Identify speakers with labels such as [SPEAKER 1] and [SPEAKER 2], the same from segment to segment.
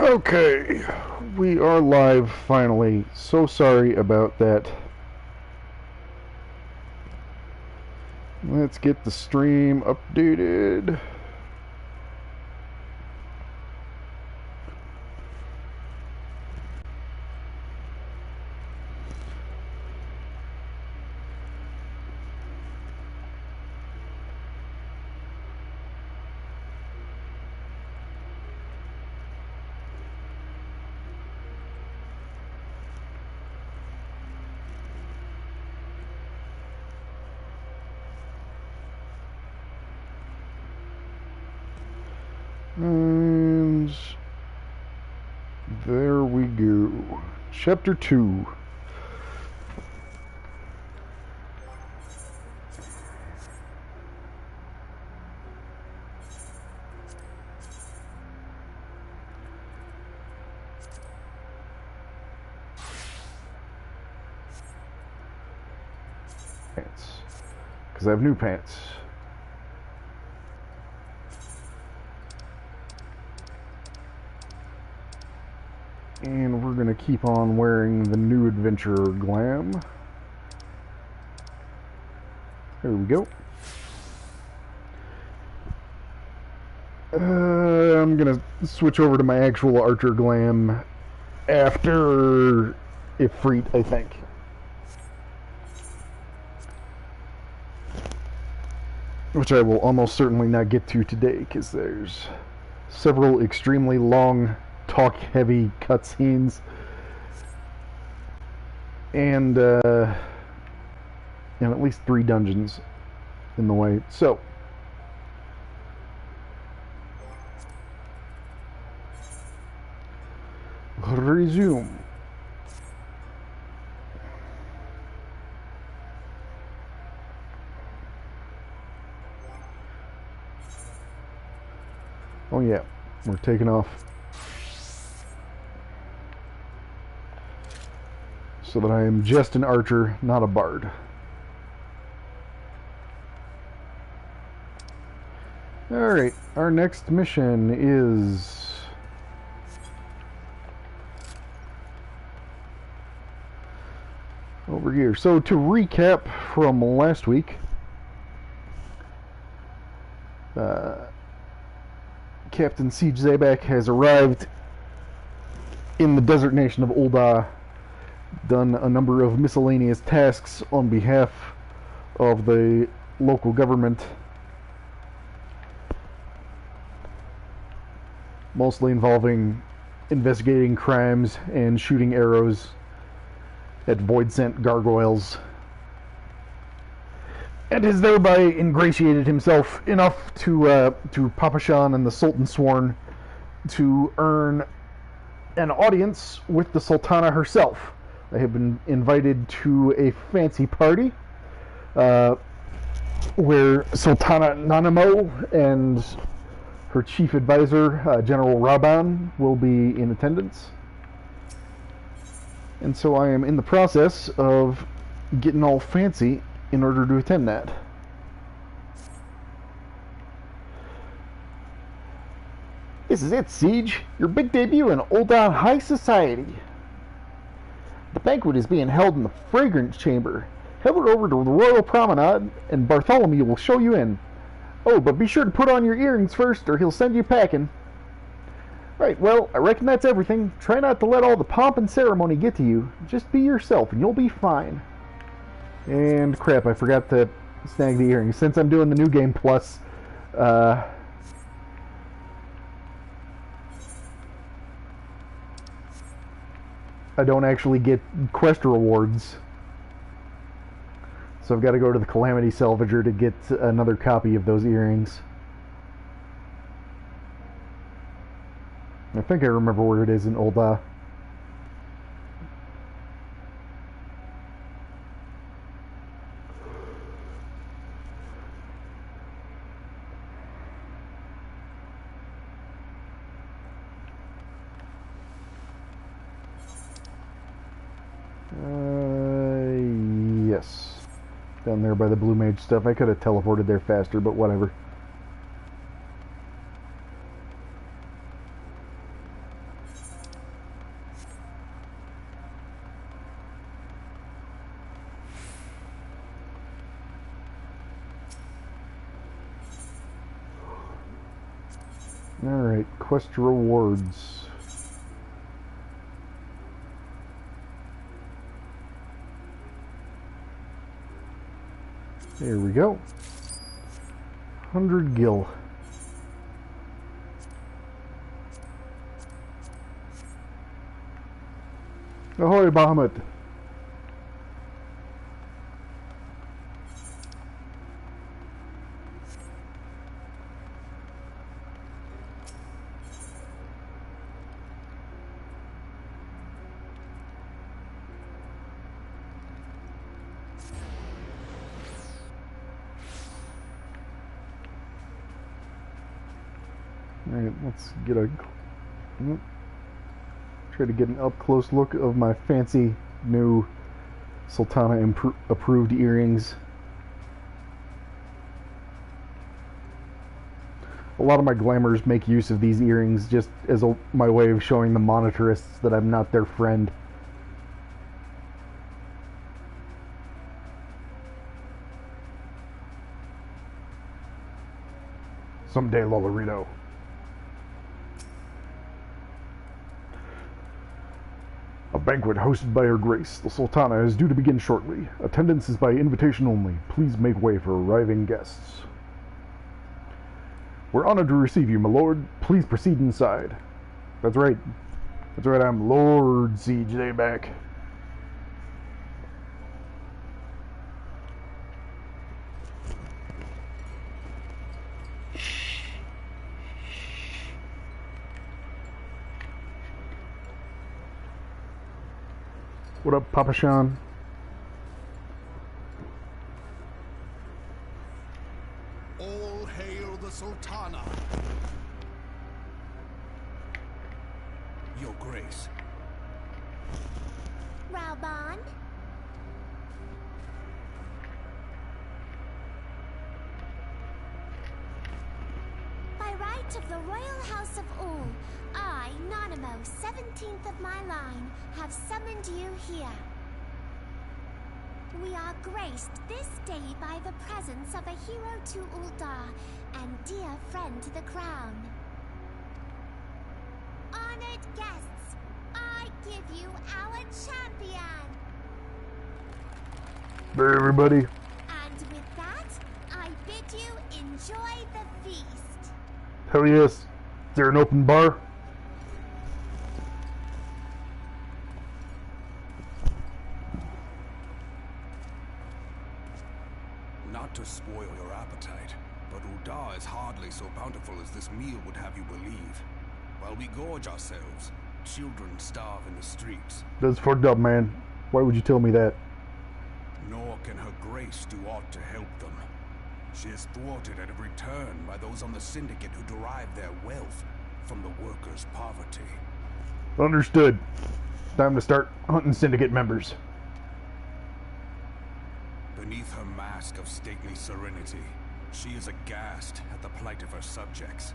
[SPEAKER 1] Okay, we are live finally. So sorry about that. Let's get the stream updated. And there we go. Chapter 2. Pants. Because I have new pants. And we're going to keep on wearing the new adventurer glam. There we go. I'm going to switch over to my actual archer glam after FFXIV, I think. Which I will almost certainly not get to today, because there's several extremely long talk-heavy cutscenes, and at least 3 dungeons in the way. So, resume. Oh yeah, we're taking off. So that I am just an archer, not a bard. Alright, our next mission is... over here. So to recap from last week, Captain Siege Zabak has arrived in the desert nation of Ul'dah, done a number of miscellaneous tasks on behalf of the local government, mostly involving investigating crimes and shooting arrows at void-sent gargoyles, and has thereby ingratiated himself enough to Papa Shan and the Sultan Sworn to earn an audience with the Sultana herself. I have been invited to a fancy party where Sultana Nanamo and her chief advisor, General Raban, will be in attendance. And so I am in the process of getting all fancy in order to attend that. This is it, Siege. Your big debut in Ul'dah high society. The banquet is being held in the fragrance chamber. Head over to the Royal Promenade, and Bartholomew will show you in. Oh, but be sure to put on your earrings first, or he'll send you packing. Right, well, I reckon that's everything. Try not to let all the pomp and ceremony get to you. Just be yourself, and you'll be fine. And crap, I forgot to snag the earrings. Since I'm doing the New Game Plus, I don't actually get quest rewards. So I've got to go to the Calamity Salvager to get another copy of those earrings. I think I remember where it is in Ul'dah. Yes. Down there by the Blue Mage stuff. I could have teleported there faster, but whatever. Alright, quest rewards. There we go. 100 gil. Ahoy, Bahamut. Alright, let's get a... try to get an up-close look of my fancy new Sultana approved earrings. A lot of my glamours make use of these earrings just as my way of showing the monetarists that I'm not their friend. Someday, Lolorito. A banquet hosted by Her Grace, the Sultana, is due to begin shortly. Attendance is by invitation only. Please make way for arriving guests. We're honored to receive you, my lord. Please proceed inside. That's right. That's right, I'm Lord Siege Dayback. What up, Papa Sean?
[SPEAKER 2] All hail the Sultana. Your Grace.
[SPEAKER 3] Raoban? By right of the Royal House of Ul, I, Nanamo, 17th of my line, have summoned you here. We are graced this day by the presence of a hero to Uldar and dear friend to the crown. Honored guests, I give you our champion!
[SPEAKER 1] There, everybody.
[SPEAKER 3] And with that, I bid you enjoy the feast.
[SPEAKER 1] Hell yes. Is there an open bar?
[SPEAKER 2] Not to spoil your appetite, but Uldar is hardly so bountiful as this meal would have you believe. While we gorge ourselves, children starve in the streets.
[SPEAKER 1] That's fucked up, man. Why would you tell me that?
[SPEAKER 2] Nor can Her Grace do aught to help them. She is thwarted at every turn by those on the Syndicate who derive their wealth from the workers' poverty.
[SPEAKER 1] Understood. Time to start hunting Syndicate members.
[SPEAKER 2] Beneath her mask of stately serenity, she is aghast at the plight of her subjects.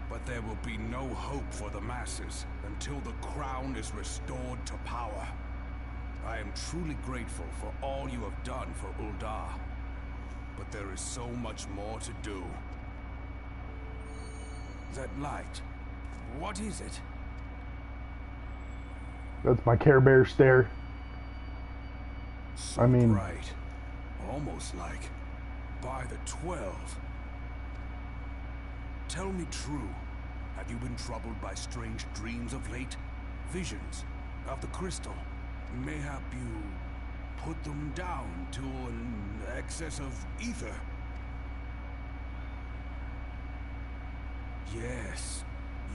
[SPEAKER 2] But there will be no hope for the masses until the crown is restored to power. I am truly grateful for all you have done for Uldar, but there is so much more to do. That light, what is it?
[SPEAKER 1] That's my Care Bear stare.
[SPEAKER 2] So
[SPEAKER 1] I mean...
[SPEAKER 2] bright. Almost like by the 12. Tell me true. Have you been troubled by strange dreams of late? Visions of the crystal? Mayhap you put them down to an excess of ether? Yes,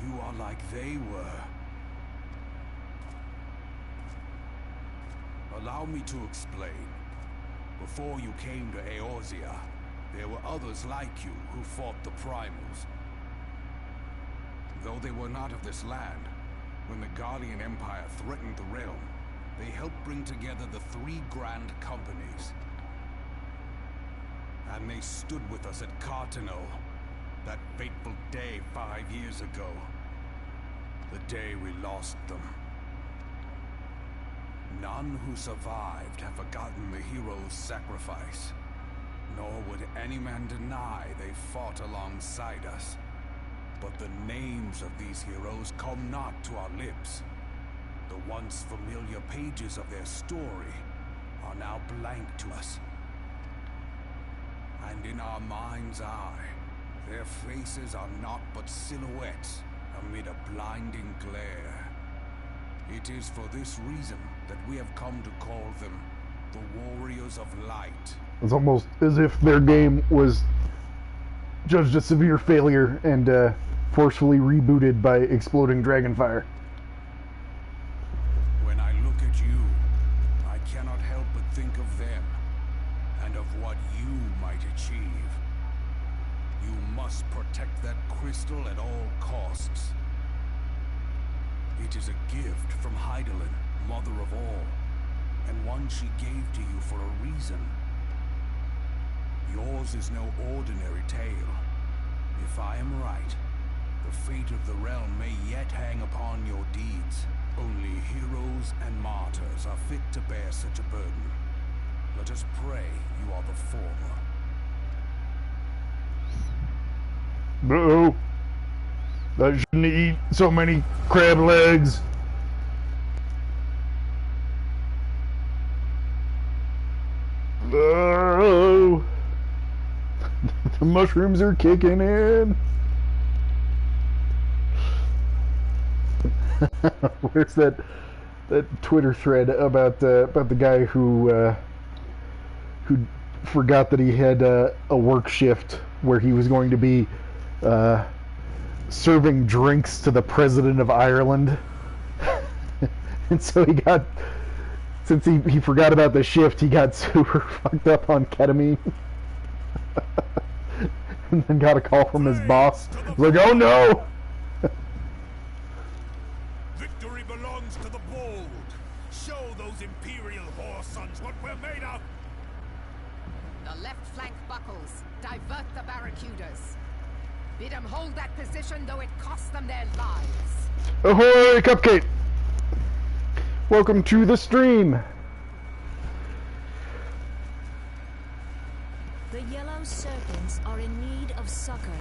[SPEAKER 2] you are like they were. Allow me to explain. Before you came to Eorzea, there were others like you who fought the Primals. Though they were not of this land, when the Guardian Empire threatened the realm, they helped bring together the 3 grand companies. And they stood with us at Cartano, that fateful day 5 years ago. The day we lost them. None who survived have forgotten the hero's sacrifice, nor would any man deny they fought alongside us. But the names of these heroes come not to our lips. The once familiar pages of their story are now blank to us. And in our mind's eye, their faces are naught but silhouettes amid a blinding glare. It is for this reason that we have come to call them the Warriors of Light.
[SPEAKER 1] It's almost as if their game was judged a severe failure and forcefully rebooted by exploding dragonfire.
[SPEAKER 2] When I look at you, I cannot help but think of them, and of what you might achieve. You must protect that crystal at all costs. It is a gift from Heidelin, mother of all, and one she gave to you for a reason. Yours is no ordinary tale. If I am right, the fate of the realm may yet hang upon your deeds. Only heroes and martyrs are fit to bear such a burden. Let us pray you are the former.
[SPEAKER 1] Uh-oh. I shouldn't eat so many crab legs. Oh. The mushrooms are kicking in. Where's that Twitter thread about the guy who forgot that he had a work shift where he was going to be serving drinks to the President of Ireland. And so since he forgot about the shift, he got super fucked up on ketamine. And then got a call from his boss. He's like, oh no!
[SPEAKER 2] Victory belongs to the bold. Show those Imperial whore sons what we're made of.
[SPEAKER 4] The left flank buckles. Divert the barracudas. Bid them hold that position, though it costs them their lives.
[SPEAKER 1] Ahoy, Cupcake! Welcome to the stream.
[SPEAKER 5] The yellow serpents are in need of succor.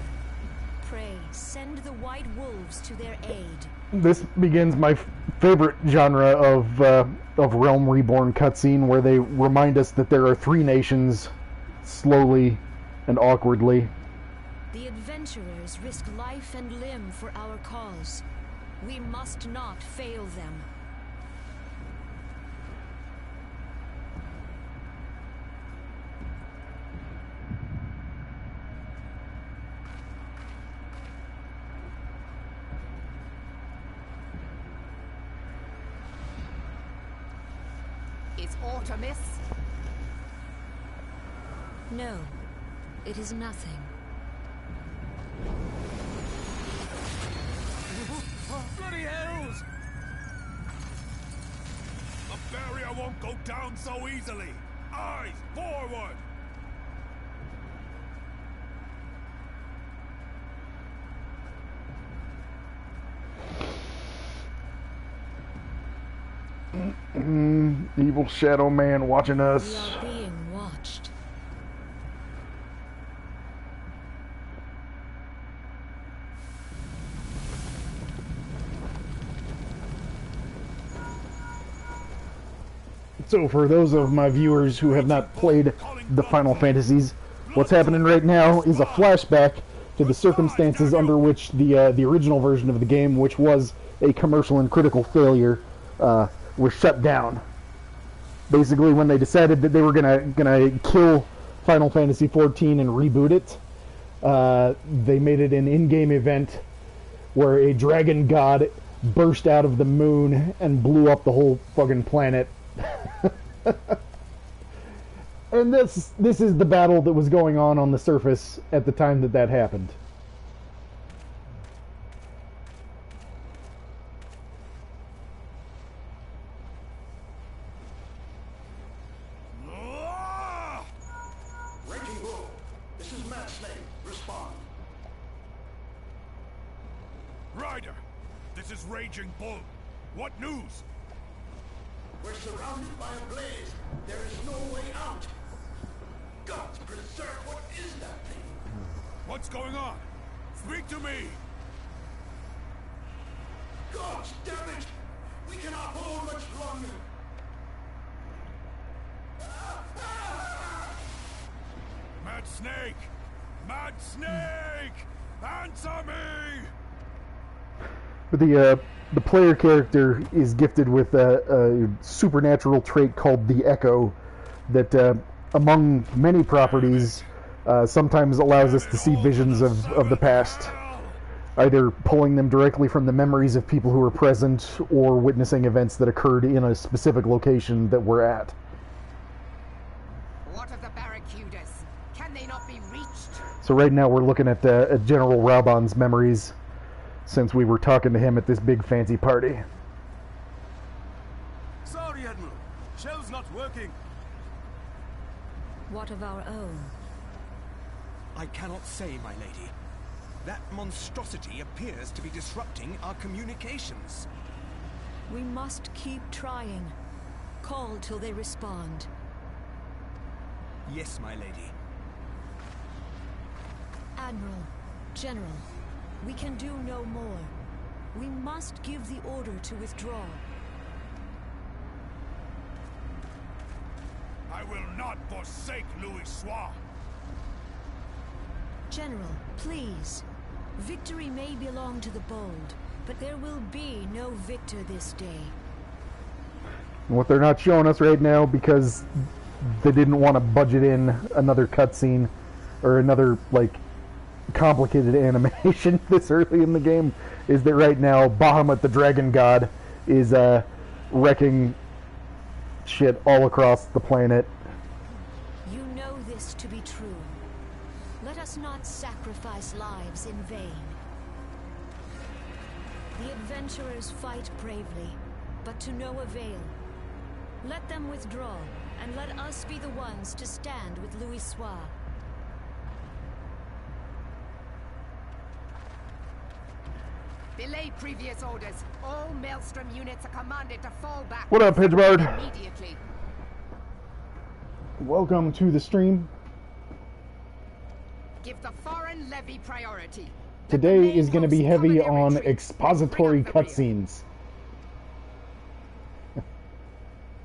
[SPEAKER 5] Pray, send the white wolves to their aid.
[SPEAKER 1] This begins my favorite genre of Realm Reborn cutscene, where they remind us that there are three nations, slowly and awkwardly.
[SPEAKER 5] The adventurers risk life and limb for our cause. We must not fail them.
[SPEAKER 4] Is aught amiss?
[SPEAKER 5] No, it is nothing.
[SPEAKER 2] Bloody hells! The barrier won't go down so easily. Eyes forward!
[SPEAKER 1] Evil Shadow Man watching
[SPEAKER 5] We
[SPEAKER 1] us.
[SPEAKER 5] are being watched.
[SPEAKER 1] So for those of my viewers who have not played the Final Fantasies, what's happening right now is a flashback to the circumstances under which the original version of the game, which was a commercial and critical failure, was shut down. Basically, when they decided that they were gonna kill Final Fantasy XIV and reboot it, they made it an in-game event where a dragon god burst out of the moon and blew up the whole fucking planet. And this is the battle that was going on the surface at the time that happened.
[SPEAKER 6] Raging Bull, this is Mad Snake. Respond.
[SPEAKER 2] Ryder, this is Raging Bull. What news?
[SPEAKER 6] We're surrounded by a blaze. There is no way out. Gods preserve, what is that thing?
[SPEAKER 2] What's going on? Speak to me!
[SPEAKER 6] much damage! We cannot hold much longer!
[SPEAKER 2] Mad Snake! Mad Snake! Answer me!
[SPEAKER 1] But the player character is gifted with a supernatural trait called the Echo that, among many properties, sometimes allows us to see visions of the past, either pulling them directly from the memories of people who were present or witnessing events that occurred in a specific location that we're at.
[SPEAKER 4] What of the barracudas? Can they not be reached?
[SPEAKER 1] So right now we're looking at General Raubon's memories, since we were talking to him at this big fancy party.
[SPEAKER 2] Sorry, Admiral. Shell's not working.
[SPEAKER 5] What of our own?
[SPEAKER 7] I cannot say, my lady. That monstrosity appears to be disrupting our communications.
[SPEAKER 5] We must keep trying. Call till they respond.
[SPEAKER 7] Yes, my lady.
[SPEAKER 5] Admiral, General, we can do no more. We must give the order to withdraw.
[SPEAKER 2] I will not forsake Louis Soir.
[SPEAKER 5] General, please. Victory may belong to the bold, but there will be no victor this day.
[SPEAKER 1] What they're not showing us right now, because they didn't want to budget in another cutscene or another, like, complicated animation this early in the game, is that right now Bahamut the Dragon God is wrecking shit all across the planet.
[SPEAKER 5] You know this to be true. Let us not sacrifice lives in vain. The adventurers fight bravely, but to no avail. Let them withdraw, and let us be the ones to stand with Louis Soir.
[SPEAKER 4] Belay previous orders. All Maelstrom units are commanded to fall back.
[SPEAKER 1] What up, Hedgebard?
[SPEAKER 4] Immediately.
[SPEAKER 1] Welcome to the stream.
[SPEAKER 4] Give the foreign levy priority.
[SPEAKER 1] Today is going to be heavy on expository cutscenes.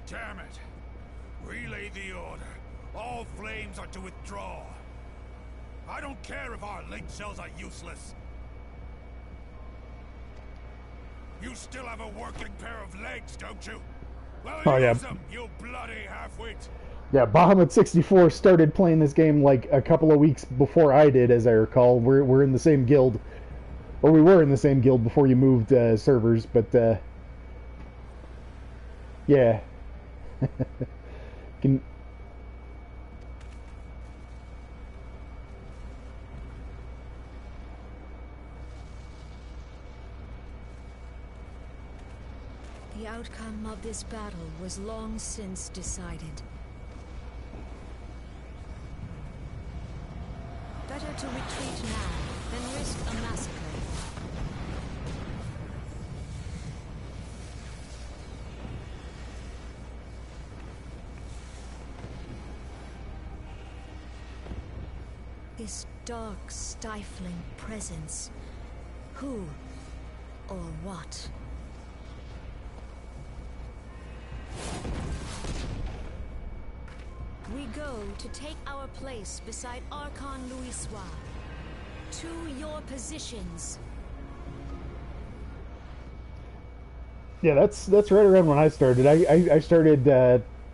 [SPEAKER 2] Damn it. Relay the order. All flames are to withdraw. I don't care if our link shells are useless. You still have a working pair of legs, don't you? Well,
[SPEAKER 1] Oh, yeah.
[SPEAKER 2] use them, you bloody half-wit.
[SPEAKER 1] Yeah, Bahamut 64 started playing this game like a couple of weeks before I did, as I recall. We're in the same guild. Or we were in the same guild before you moved servers, but yeah. Can...
[SPEAKER 5] The outcome of this battle was long since decided. Better to retreat now than risk a massacre. This dark, stifling presence. Who or what? We go to take our place beside Archon Louis Soir. To your positions.
[SPEAKER 1] Yeah, that's right around when I started. I started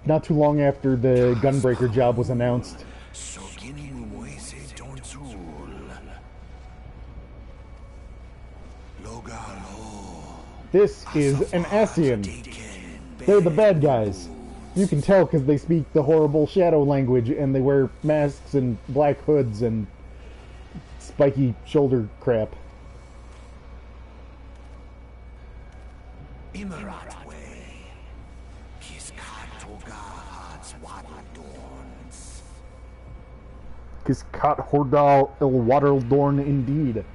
[SPEAKER 1] not too long after the Gunbreaker job was announced. This is an Ascian. They're the bad guys. You can tell because they speak the horrible shadow language and they wear masks and black hoods and spiky shoulder crap. Kiskat Hordal Il Waterdorn indeed.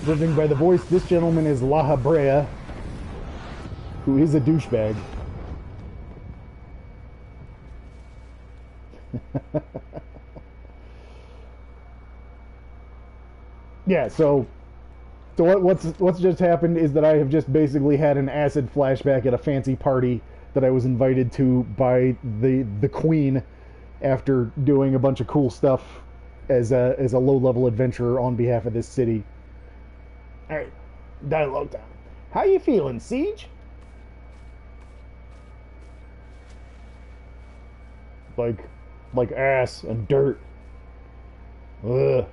[SPEAKER 1] Judging by the voice, this gentleman is La Habrea. who is a douchebag. Yeah, so what's just happened is that I have just basically had an acid flashback at a fancy party that I was invited to by the Queen after doing a bunch of cool stuff as a low-level adventurer on behalf of this city. All right, dialogue time. How you feeling, Siege? Like ass and dirt. Ugh.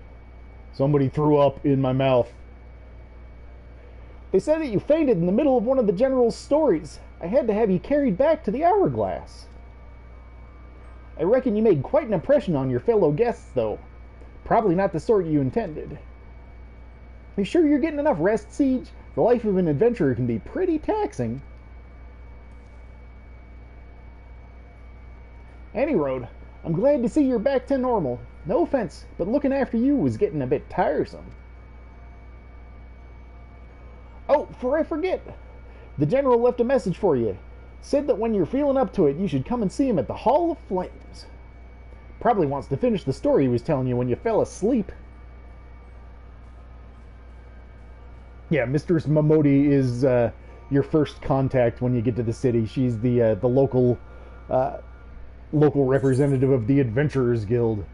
[SPEAKER 1] Somebody threw up in my mouth. They said that you fainted in the middle of one of the General's stories. I had to have you carried back to the Hourglass. I reckon you made quite an impression on your fellow guests, though. Probably not the sort you intended. Are you sure you're getting enough rest, Siege? The life of an adventurer can be pretty taxing. Any road, I'm glad to see you're back to normal. No offense, but looking after you was getting a bit tiresome. Oh, before I forget, the General left a message for you. Said that when you're feeling up to it, you should come and see him at the Hall of Flames. Probably wants to finish the story he was telling you when you fell asleep. Yeah, Mistress Momodi is your first contact when you get to the city. She's the local representative of the Adventurers Guild.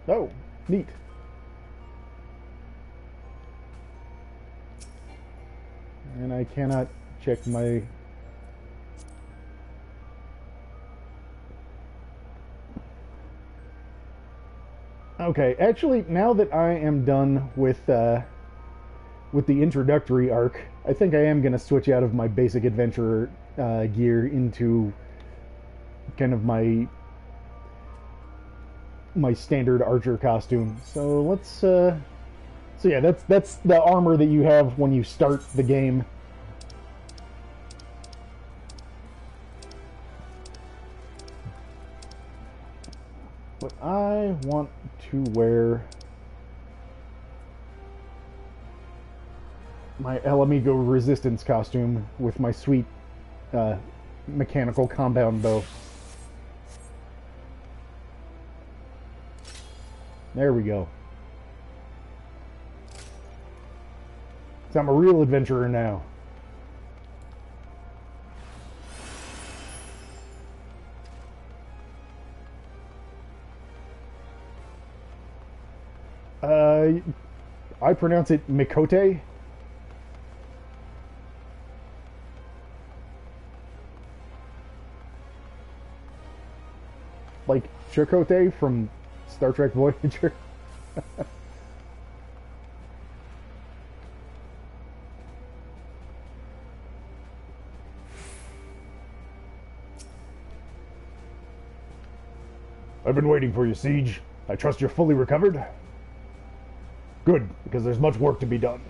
[SPEAKER 1] Oh, neat. And I cannot check my... Okay, actually, now that I am done with the introductory arc, I think I am going to switch out of my basic adventurer gear into kind of my standard archer costume. So let's so yeah, that's the armor that you have when you start the game. But I want to wear my El Amigo Resistance costume with my sweet mechanical compound bow. There we go. So I'm a real adventurer now. I pronounce it Mikote. Like Chakotay from Star Trek Voyager. I've been waiting for you, Siege. I trust you're fully recovered? Good, because there's much work to be done.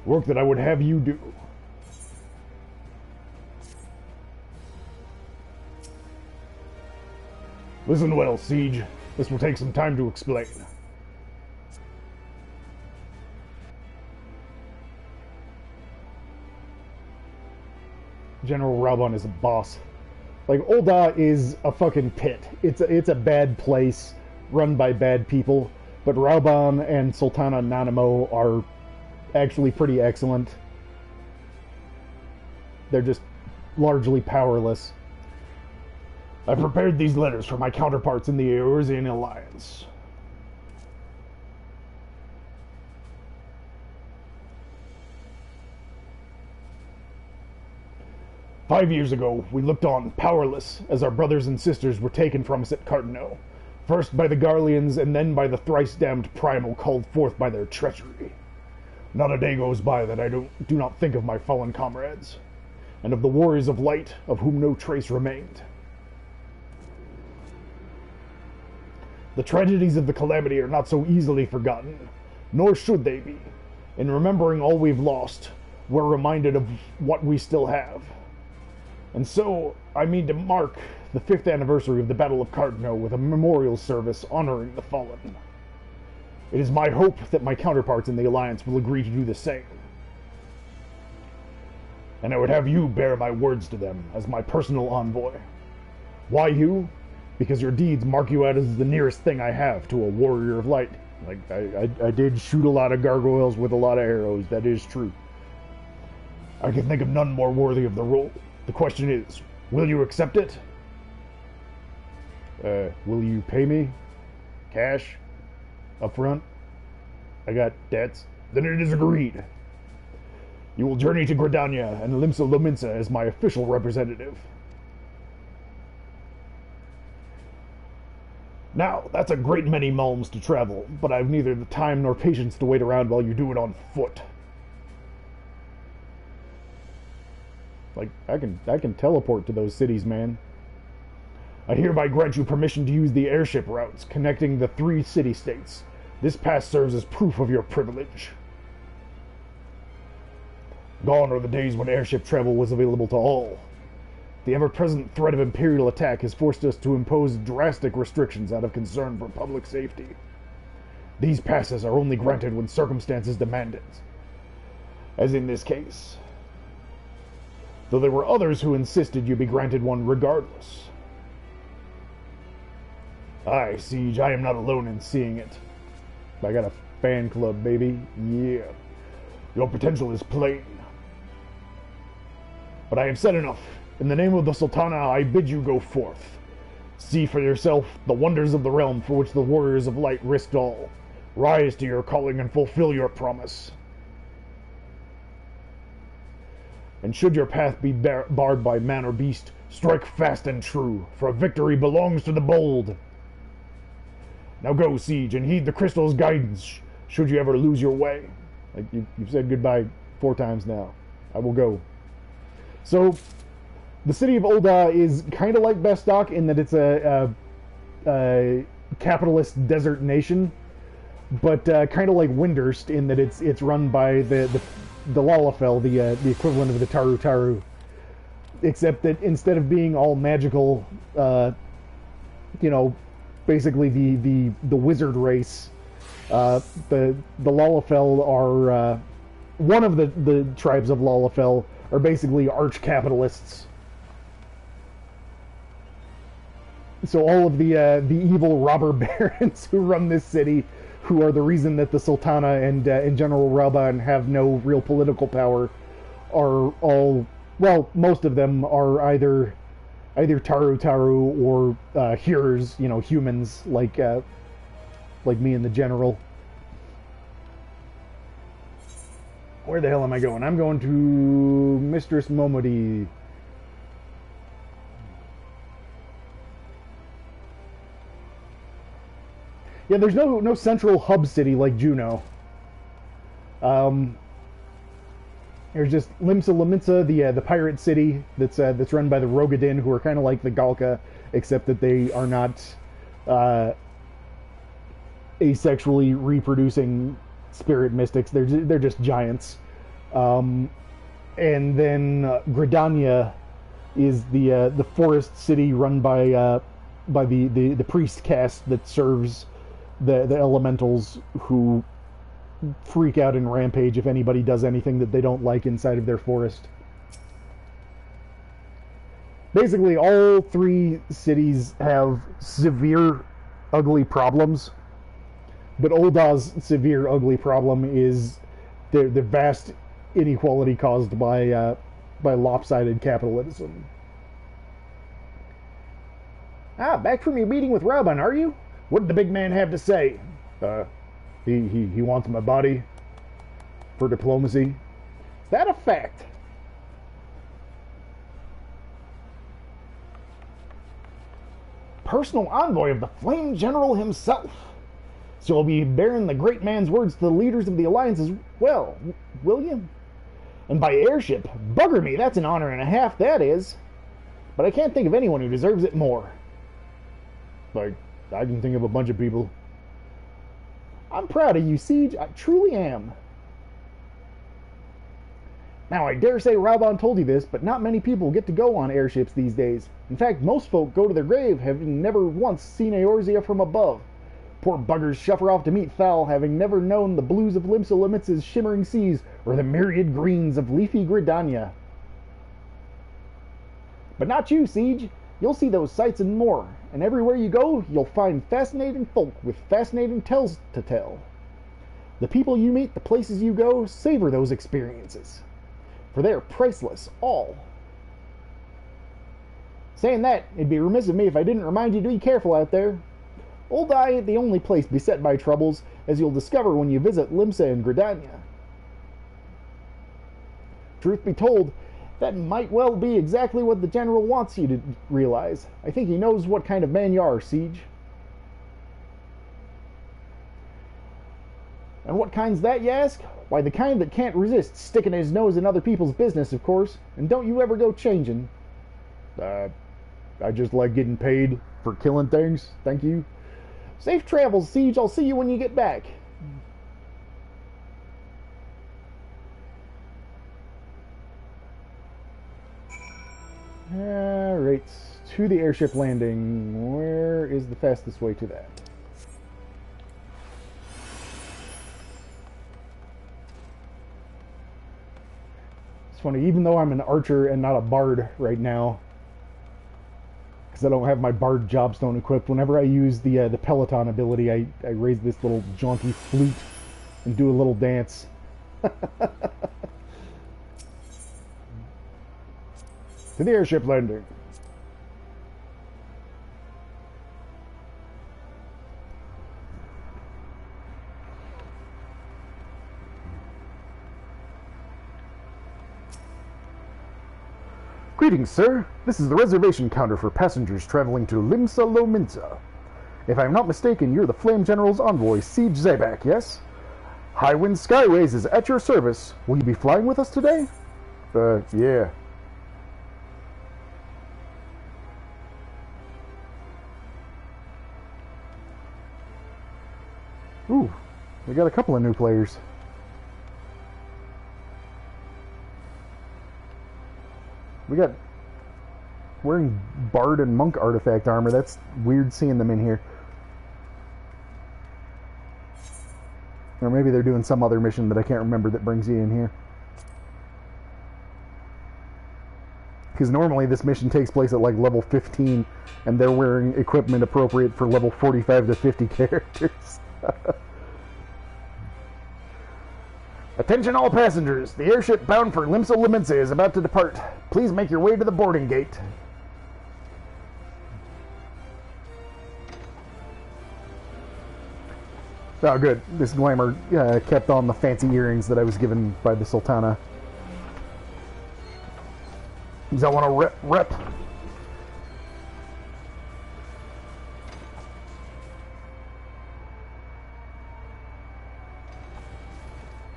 [SPEAKER 1] Work that I would have you do. Listen well, Siege. This will take some time to explain. General Raubon is a boss. Like, Ul'dah is a fucking pit. It's a bad place run by bad people. But Raubon and Sultana Nanamo are actually pretty excellent. They're just largely powerless. I prepared these letters for my counterparts in the Eorzean Alliance. "5 years ago, we looked on, powerless, as our brothers and sisters were taken from us at Cardinal. First by the Garleans, and then by the thrice-damned Primal called forth by their treachery. Not a day goes by that I do not think of my fallen comrades, and of the warriors of light, of whom no trace remained. The tragedies of the Calamity are not so easily forgotten, nor should they be. In remembering all we've lost, we're reminded of what we still have. And so, I mean to mark the 5th anniversary of the Battle of Cardinal with a memorial service honoring the fallen. It is my hope that my counterparts in the Alliance will agree to do the same. And I would have you bear my words to them as my personal envoy. Why you? Because your deeds mark you out as the nearest thing I have to a warrior of light. Like, I did shoot a lot of gargoyles with a lot of arrows, that is true. I can think of none more worthy of the role. The question is, will you accept it? Will you pay me? Cash? Up front? I got debts? Then it is agreed. You will journey to Gridania and Limsa Lominsa as my official representative. Now, that's a great many malms to travel, but I've neither the time nor patience to wait around while you do it on foot. Like, I can teleport to those cities, man. I hereby grant you permission to use the airship routes connecting the 3 city-states. This pass serves as proof of your privilege. Gone are the days when airship travel was available to all. The ever-present threat of Imperial attack has forced us to impose drastic restrictions out of concern for public safety. These passes are only granted when circumstances demand it, as in this case. Though there were others who insisted you be granted one regardless. Aye, Siege, I am not alone in seeing it. I got a fan club, baby. Yeah. Your potential is plain. But I have said enough. In the name of the Sultana, I bid you go forth. See for yourself the wonders of the realm for which the warriors of light risked all. Rise to your calling and fulfill your promise. And should your path be barred by man or beast, strike fast and true, for victory belongs to the bold. Now go, Siege, and heed the crystal's guidance, should you ever lose your way. Like you've said goodbye 4 times now. I will go. So, the city of Ul'dah is kind of like Bestock in that it's a capitalist desert nation, but kind of like Windurst in that it's run by the Lalafell, the equivalent of the Taru Taru, except that instead of being all magical, basically the wizard race, the Lalafell are one of the tribes of Lalafell are basically arch capitalists. So all of the evil robber barons who run this city, who are the reason that the Sultana and General Rauban have no real political power, are all, well, most of them are either Taru Taru or hearers, humans like me and the General. Where the hell am I going? I'm going to Mistress Momodi. Yeah, there's no central hub city like Juno. There's just Limsa Lominsa, the pirate city that's run by the Rogadin, who are kind of like the Galka, except that they are not asexually reproducing spirit mystics. They're just giants. And then Gridania is the forest city run by the priest caste that serves the elementals, who freak out and rampage if anybody does anything that they don't like inside of their forest. Basically, all 3 cities have severe, ugly problems, but Ul'dah's severe, ugly problem is the vast inequality caused by lopsided capitalism. Back from your meeting with Rauban, are you? What did the big man have to say? He wants my body for diplomacy. Is that a fact? Personal envoy of the Flame General himself. So you'll be bearing the great man's words to the leaders of the Alliance as well, will you? And by airship, bugger me, that's an honor and a half, that is. But I can't think of anyone who deserves it more. Like, I can think of a bunch of people. I'm proud of you, Siege. I truly am. Now, I dare say Rauban told you this, but not many people get to go on airships these days. In fact, most folk go to their grave having never once seen Eorzea from above. Poor buggers shuffle off to meet Thal, having never known the blues of Limsa Limits' shimmering seas or the myriad greens of leafy Gridania. But not you, Siege. You'll see those sights and more, and everywhere you go, you'll find fascinating folk with fascinating tales to tell. The people you meet, the places you go, savor those experiences, for they are priceless, all. Saying that, it'd be remiss of me if I didn't remind you to be careful out there. Uldar ain't the only place beset by troubles, as you'll discover when you visit Limsa and Gridania. Truth be told, that might well be exactly what the General wants you to realize. I think he knows what kind of man you are, Siege. And what kind's that, you ask? Why, the kind that can't resist sticking his nose in other people's business, of course. And don't you ever go changing. I just like getting paid for killing things. Thank you. Safe travels, Siege. I'll see you when you get back. Alright, to the airship landing. Where is the fastest way to that? It's funny, even though I'm an archer and not a bard right now, because I don't have my bard jobstone equipped, whenever I use the Peloton ability, I raise this little jaunty flute and do a little dance. To the airship landing. Greetings, sir. This is the reservation counter for passengers traveling to Limsa Lominsa. If I'm not mistaken, you're the Flame General's envoy, Siege Zabak, yes? Highwind Skyways is at your service. Will you be flying with us today? Yeah. Ooh, we got a couple of new players. We got wearing Bard and Monk artifact armor. That's weird seeing them in here. Or maybe they're doing some other mission that I can't remember that brings you in here. Because normally this mission takes place at like level 15, and they're wearing equipment appropriate for level 45 to 50 characters. Attention all passengers, the airship bound for Limsa Lominsa is about to depart. Please make your way to the boarding gate. Oh good, this glamour kept on the fancy earrings that I was given by the Sultana. Does that want to rep?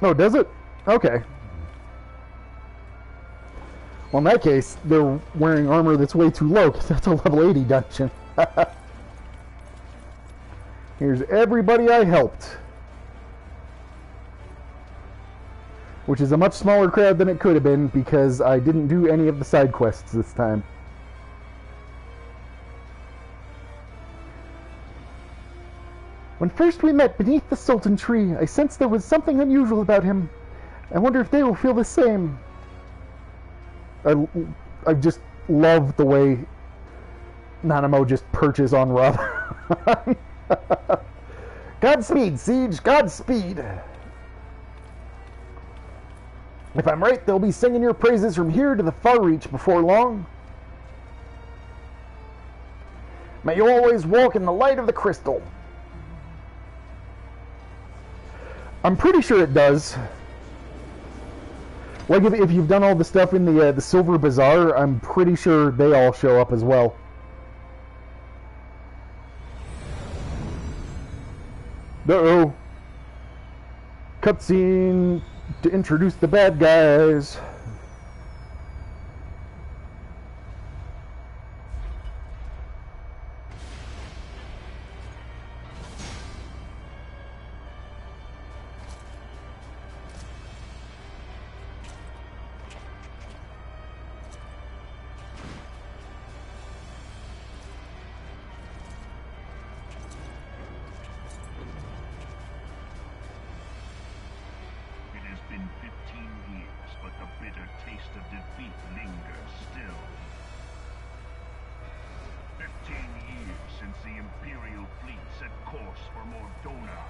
[SPEAKER 1] Oh, does it? Okay. Well, in that case, they're wearing armor that's way too low, because that's a level 80 dungeon. Here's everybody I helped. Which is a much smaller crowd than it could have been, because I didn't do any of the side quests this time. When first we met beneath the Sultan tree, I sensed there was something unusual about him. I wonder if they will feel the same. I just love the way Nanamo just perches on Rob. Godspeed, Siege, Godspeed. If I'm right, they'll be singing your praises from here to the far reach before long. May you always walk in the light of the crystal. I'm pretty sure it does. Like if you've done all the stuff in the Silver Bazaar, I'm pretty sure they all show up as well. Uh-oh. Cutscene to introduce the bad guys.
[SPEAKER 6] defeat lingers still. 15 years since the Imperial fleet set course for Mordona,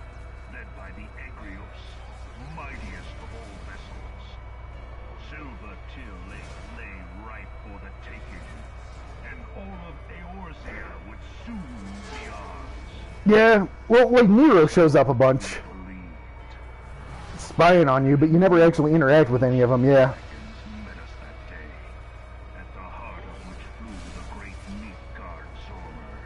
[SPEAKER 6] led by the Egrios, mightiest of all vessels. Silver Till Lake lay ripe for the taking, and all of Eorzea would soon be ours.
[SPEAKER 1] Yeah, well, like Nero shows up a bunch,
[SPEAKER 6] Believed.
[SPEAKER 1] spying on you, but you never actually interact with any of them. Yeah.
[SPEAKER 6] Dragons met us that day, at the heart of which flew the great Midgard Zormer.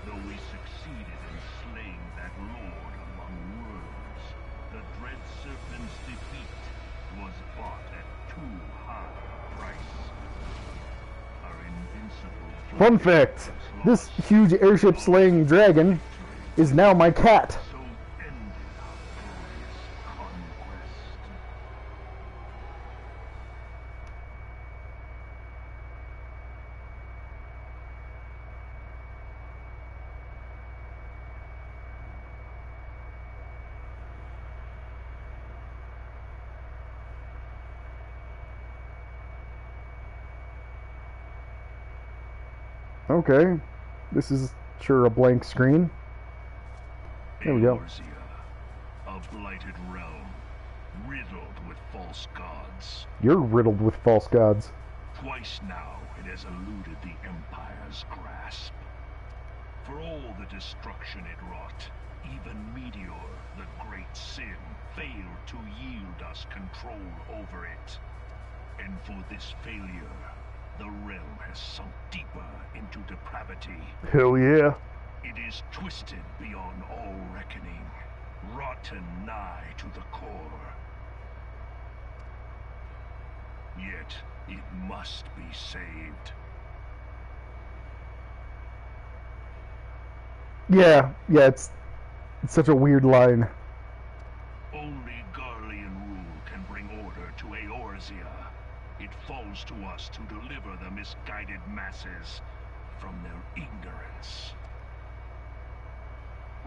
[SPEAKER 6] Though we succeeded in slaying that lord among worlds, the dread serpent's defeat was bought at too high a price. Our invincible
[SPEAKER 1] Fun fact: this huge airship-slaying dragon is now my cat.
[SPEAKER 6] so ended our glorious conquest.
[SPEAKER 1] Okay, this is sure a blank screen. There we go.
[SPEAKER 6] Eorzea, a blighted realm, riddled with false gods.
[SPEAKER 1] You're riddled with false gods.
[SPEAKER 6] Twice now it has eluded the Empire's grasp. For all the destruction it wrought, even Meteor, the great sin, failed to yield us control over it. And for this failure, the realm has sunk deeper into depravity.
[SPEAKER 1] Hell yeah.
[SPEAKER 6] It is twisted beyond all reckoning, rotten nigh to the core. Yet, it must be saved.
[SPEAKER 1] Yeah, it's such a weird line.
[SPEAKER 6] Only Garlean rule can bring order to Eorzea. It falls to us to deliver the misguided masses from their ignorance.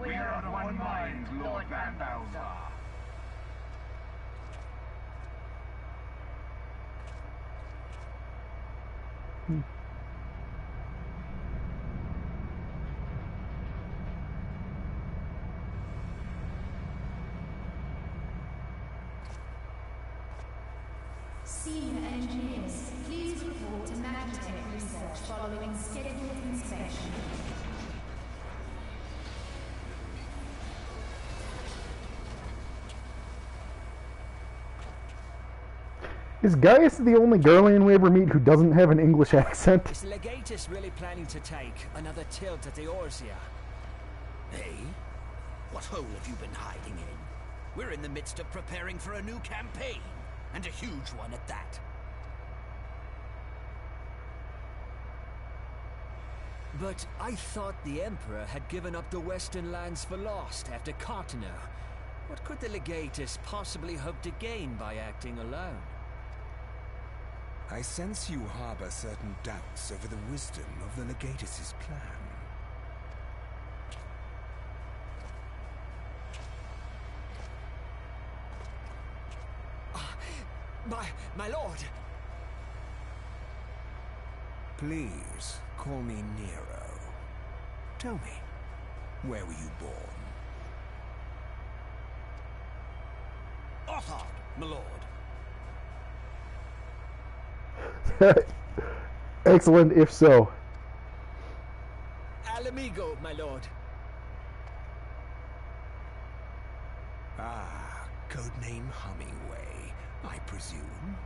[SPEAKER 8] We are of one mind, Lord Van Balzar.
[SPEAKER 9] Senior engineers, please report to Magitech research following scheduled inspection.
[SPEAKER 1] Is Gaius the only Garlean we ever meet who doesn't have an English accent?
[SPEAKER 10] Is the Legatus really planning to take another tilt at Eorzea?
[SPEAKER 8] Hey? What hole have you been hiding in? We're in the midst of preparing for a new campaign, and a huge one at that.
[SPEAKER 10] But I thought the Emperor had given up the Western lands for lost after Cartener. What could the Legatus possibly hope to gain by acting alone?
[SPEAKER 7] I sense you harbor certain doubts over the wisdom of the Legatus's plan.
[SPEAKER 10] My lord!
[SPEAKER 7] Please, call me Nero. Tell me, where were you born?
[SPEAKER 8] Othard, my lord.
[SPEAKER 1] Excellent, if so.
[SPEAKER 10] Alamigo, my lord.
[SPEAKER 7] Ah, codename Hummingway, I presume.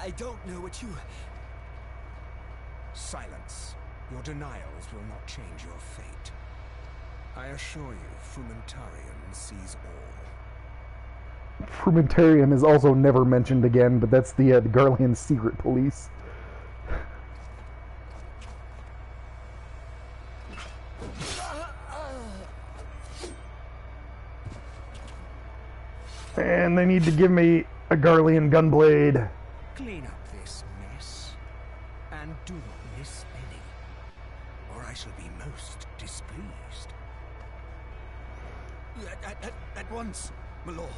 [SPEAKER 10] I don't know what you...
[SPEAKER 7] Silence. Your denials will not change your fate. I assure you, Frumentarium sees all.
[SPEAKER 1] Frumentarium is also never mentioned again, but that's the Garlean secret police. And they need to give me a Garlean gunblade.
[SPEAKER 7] Clean up this mess, and do not miss any, or I shall be most displeased.
[SPEAKER 8] At once. my lord.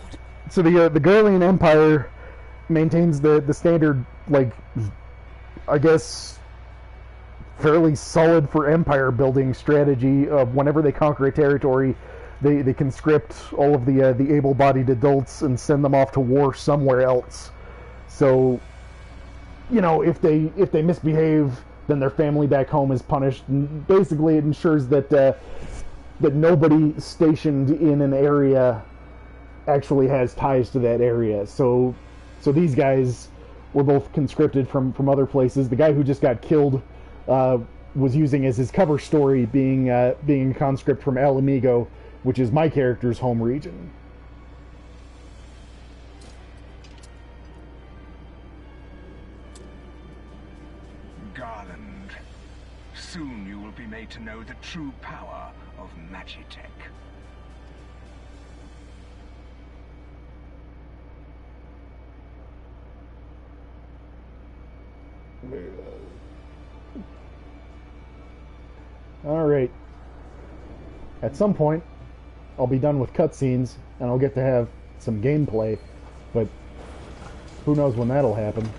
[SPEAKER 1] So the Garlean Empire maintains the standard, like, I guess, fairly solid for empire building strategy of whenever they conquer a territory, they conscript all of the able-bodied adults and send them off to war somewhere else. So, you know, if they misbehave, then their family back home is punished. And basically, it ensures that that nobody stationed in an area actually has ties to that area. So these guys were both conscripted from other places. The guy who just got killed was using as his cover story being a conscript from Alamigo, which is my character's home region.
[SPEAKER 6] Garland, soon you will be made to know the true power of Magitech.
[SPEAKER 1] Alright. At some point, I'll be done with cutscenes, and I'll get to have some gameplay, but who knows when that'll happen.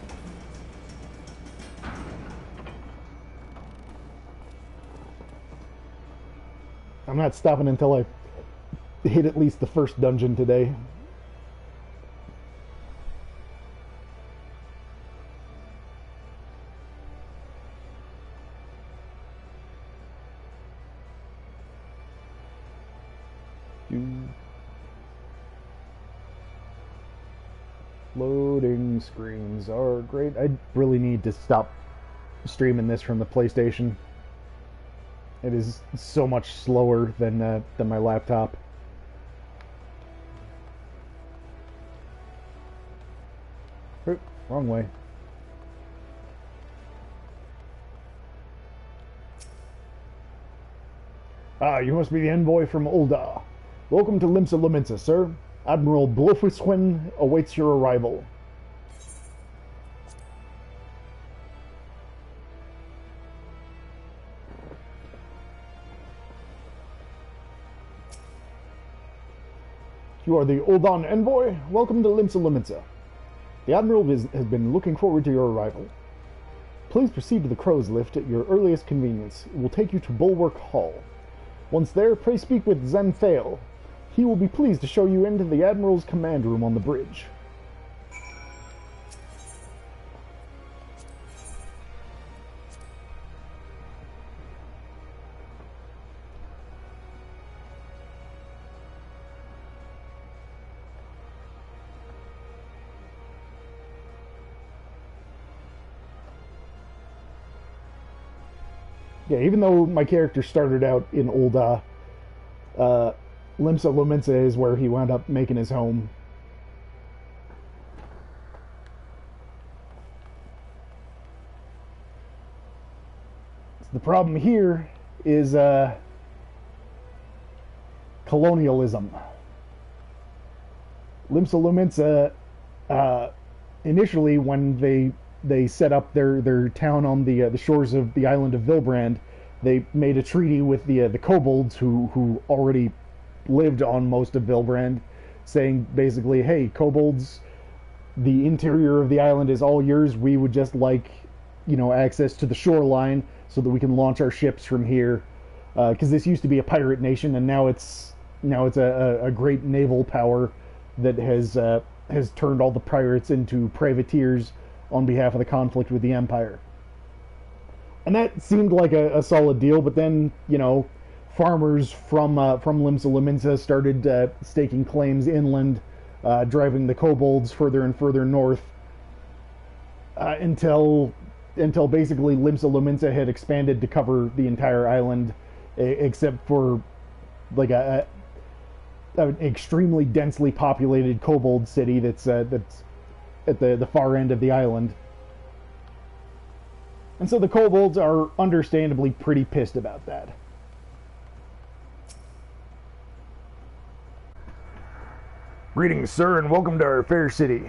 [SPEAKER 1] I'm not stopping until I hit at least the first dungeon today. Loading screens are great. I really need to stop streaming this from the PlayStation. It is so much slower than my laptop. Oop, wrong way. Ah, you must be the envoy from Ul'dah. Welcome to Limsa Lominsa, sir. Admiral Blofusquin awaits your arrival. You are the Ul'dah envoy? Welcome to Limsa Lominsa. The Admiral has been looking forward to your arrival. Please proceed to the Crow's Lift at your earliest convenience. It will take you to Bulwark Hall. Once there, pray speak with Zen Thale. He will be pleased to show you into the Admiral's command room on the bridge. Yeah, even though my character started out in Ul'dah, Limsa Lominsa is where he wound up making his home. The problem here is colonialism. Limsa Lominsa, initially when they set up their town on the shores of the island of Vilbrand, they made a treaty with the kobolds who already lived on most of Vilbrand, saying basically, hey, kobolds, the interior of the island is all yours. We would just like, you know, access to the shoreline so that we can launch our ships from here, because this used to be a pirate nation, and now it's a great naval power that has turned all the pirates into privateers on behalf of the conflict with the Empire. And that seemed like a solid deal, but then, you know, farmers from Limsa Lominsa started staking claims inland, driving the kobolds further and further north, until basically Limsa Lominsa had expanded to cover the entire island, except for like an extremely densely populated kobold city that's at the far end of the island. And so the kobolds are understandably pretty pissed about that. Greetings, sir, and welcome to our fair city.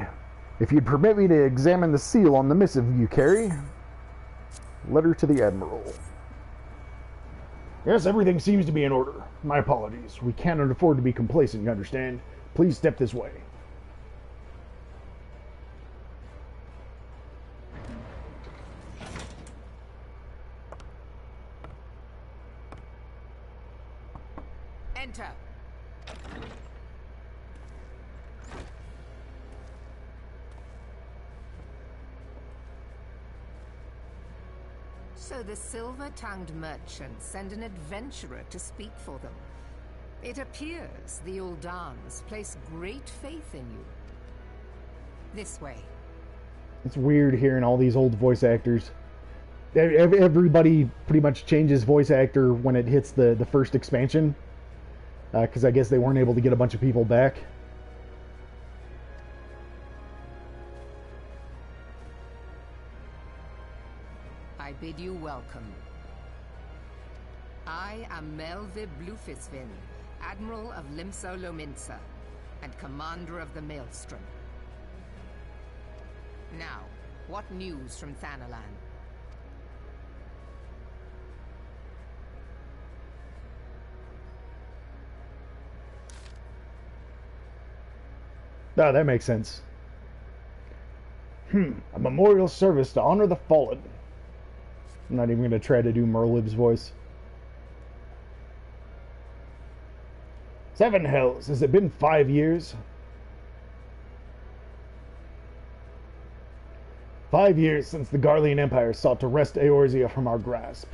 [SPEAKER 1] If you'd permit me to examine the seal on the missive you carry. Letter to the Admiral. Yes, everything seems to be in order. My apologies. We cannot afford to be complacent, you understand? Please step this way.
[SPEAKER 4] Enter. So the silver-tongued merchants send an adventurer to speak for them. It appears the Uldans place great faith in you. This way.
[SPEAKER 1] It's weird hearing all these old voice actors. Everybody pretty much changes voice actor when it hits the first expansion. Because I guess they weren't able to get a bunch of people back.
[SPEAKER 4] I bid you welcome. I am Melvib Blufisvin, Admiral of Limso Lominsa, and Commander of the Maelstrom. Now, what news from Thanalan?
[SPEAKER 1] Ah, that makes sense. A memorial service to honor the fallen. I'm not even going to try to do Merlib's voice. 7 hells, has it been 5 years? 5 years since the Garlean Empire sought to wrest Eorzea from our grasp.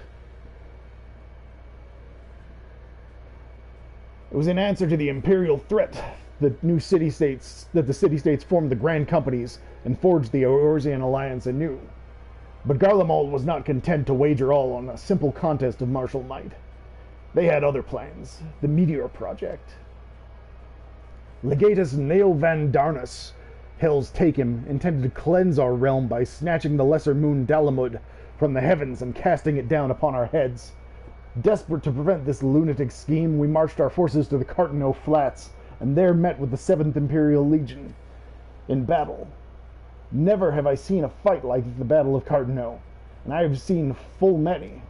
[SPEAKER 1] It was in answer to the imperial threat that the city-states formed the Grand Companies and forged the Eorzean alliance anew. But Garlemald was not content to wager all on a simple contest of martial might. They had other plans, the Meteor Project. Legatus Neo Van Darnus, Hell's Taken, intended to cleanse our realm by snatching the lesser moon Dalamud from the heavens and casting it down upon our heads. Desperate to prevent this lunatic scheme, we marched our forces to the Cartano Flats, and there met with the 7th Imperial Legion in battle. Never have I seen a fight like the Battle of Cartano, and I have seen full many.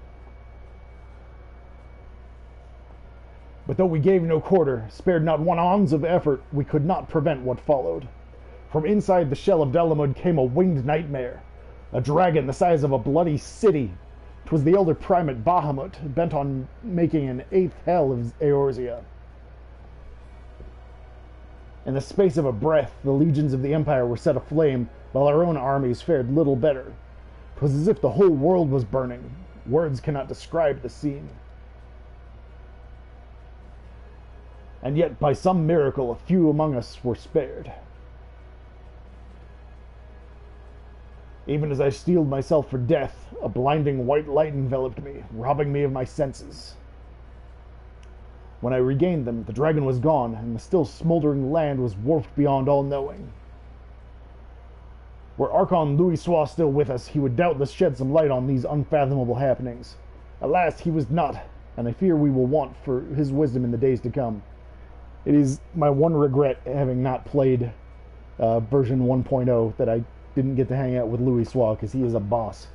[SPEAKER 1] But though we gave no quarter, spared not one ounce of effort, we could not prevent what followed. From inside the shell of Dalamud came a winged nightmare, a dragon the size of a bloody city. 'Twas the elder primate Bahamut, bent on making an 8th hell of Eorzea. In the space of a breath, the legions of the Empire were set aflame, while our own armies fared little better. 'Twas as if the whole world was burning. Words cannot describe the scene. And yet, by some miracle, a few among us were spared. Even as I steeled myself for death, a blinding white light enveloped me, robbing me of my senses. When I regained them, the dragon was gone, and the still smoldering land was warped beyond all knowing. Were Archon Louis still with us, he would doubtless shed some light on these unfathomable happenings. Alas, he was not, and I fear we will want for his wisdom in the days to come. It is my one regret having not played version 1.0 that I didn't get to hang out with Louis Sois, because he is a boss.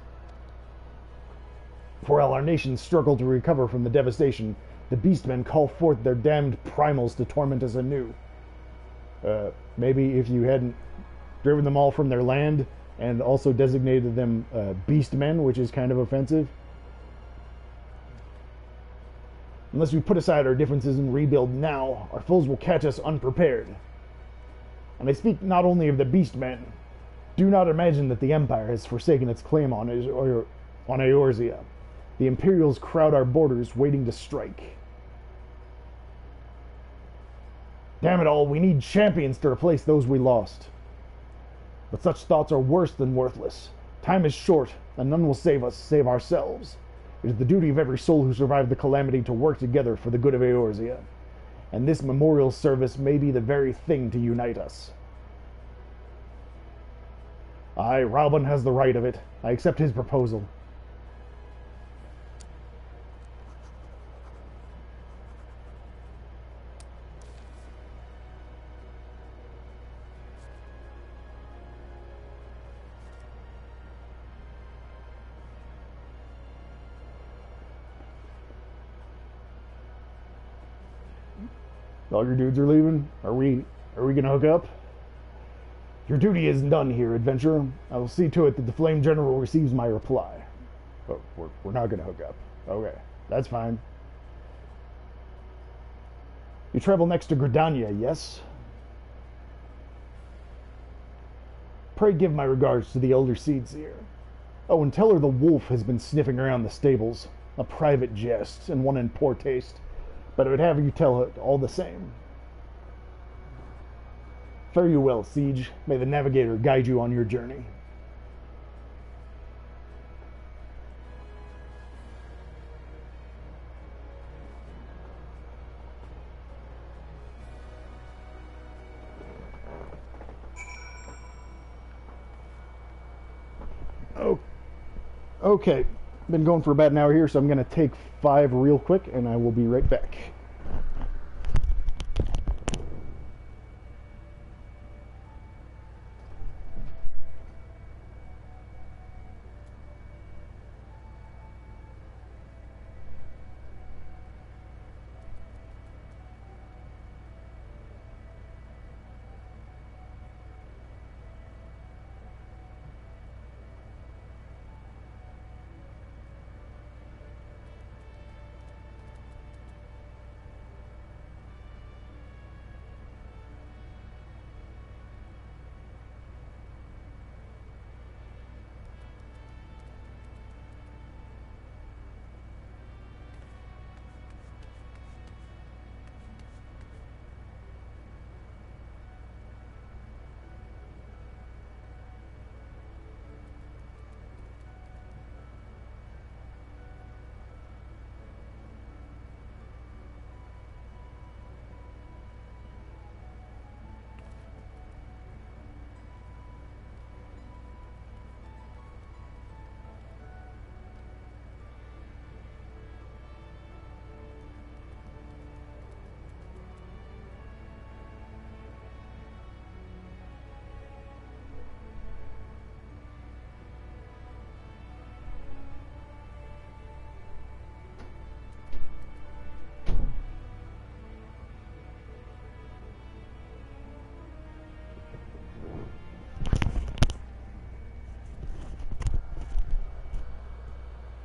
[SPEAKER 1] For while our nation struggled to recover from the devastation, the Beastmen call forth their damned primals to torment us anew. Maybe if you hadn't driven them all from their land and also designated them Beastmen, which is kind of offensive. Unless we put aside our differences and rebuild now, our foes will catch us unprepared. And I speak not only of the Beastmen. Do not imagine that the Empire has forsaken its claim on Eorzea. The Imperials crowd our borders, waiting to strike. Damn it all, we need champions to replace those we lost. But such thoughts are worse than worthless. Time is short, and none will save us, save ourselves. It is the duty of every soul who survived the calamity to work together for the good of Eorzea. And this memorial service may be the very thing to unite us. Aye, Ralban has the right of it. I accept his proposal. All your dudes are leaving? Are we Are we gonna hook up? Your duty isn't done here, adventurer. I will see to it that the Flame General receives my reply. Oh, we're not gonna hook up. Okay, that's fine. You travel next to Gridania, yes? Pray give my regards to the Elder Seedseer. Oh, and tell her the wolf has been sniffing around the stables. A private jest, and one in poor taste. But I would have you tell it all the same. Fare you well, Siege. May the Navigator guide you on your journey. Oh, okay. Been going for about an hour here, so I'm going to take 5 real quick, and I will be right back.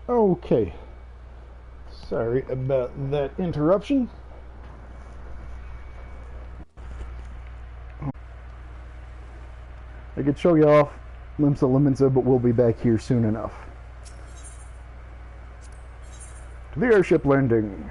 [SPEAKER 1] Okay. Sorry about that interruption. I could show you off Limsa, but we'll be back here soon enough. To the airship landing.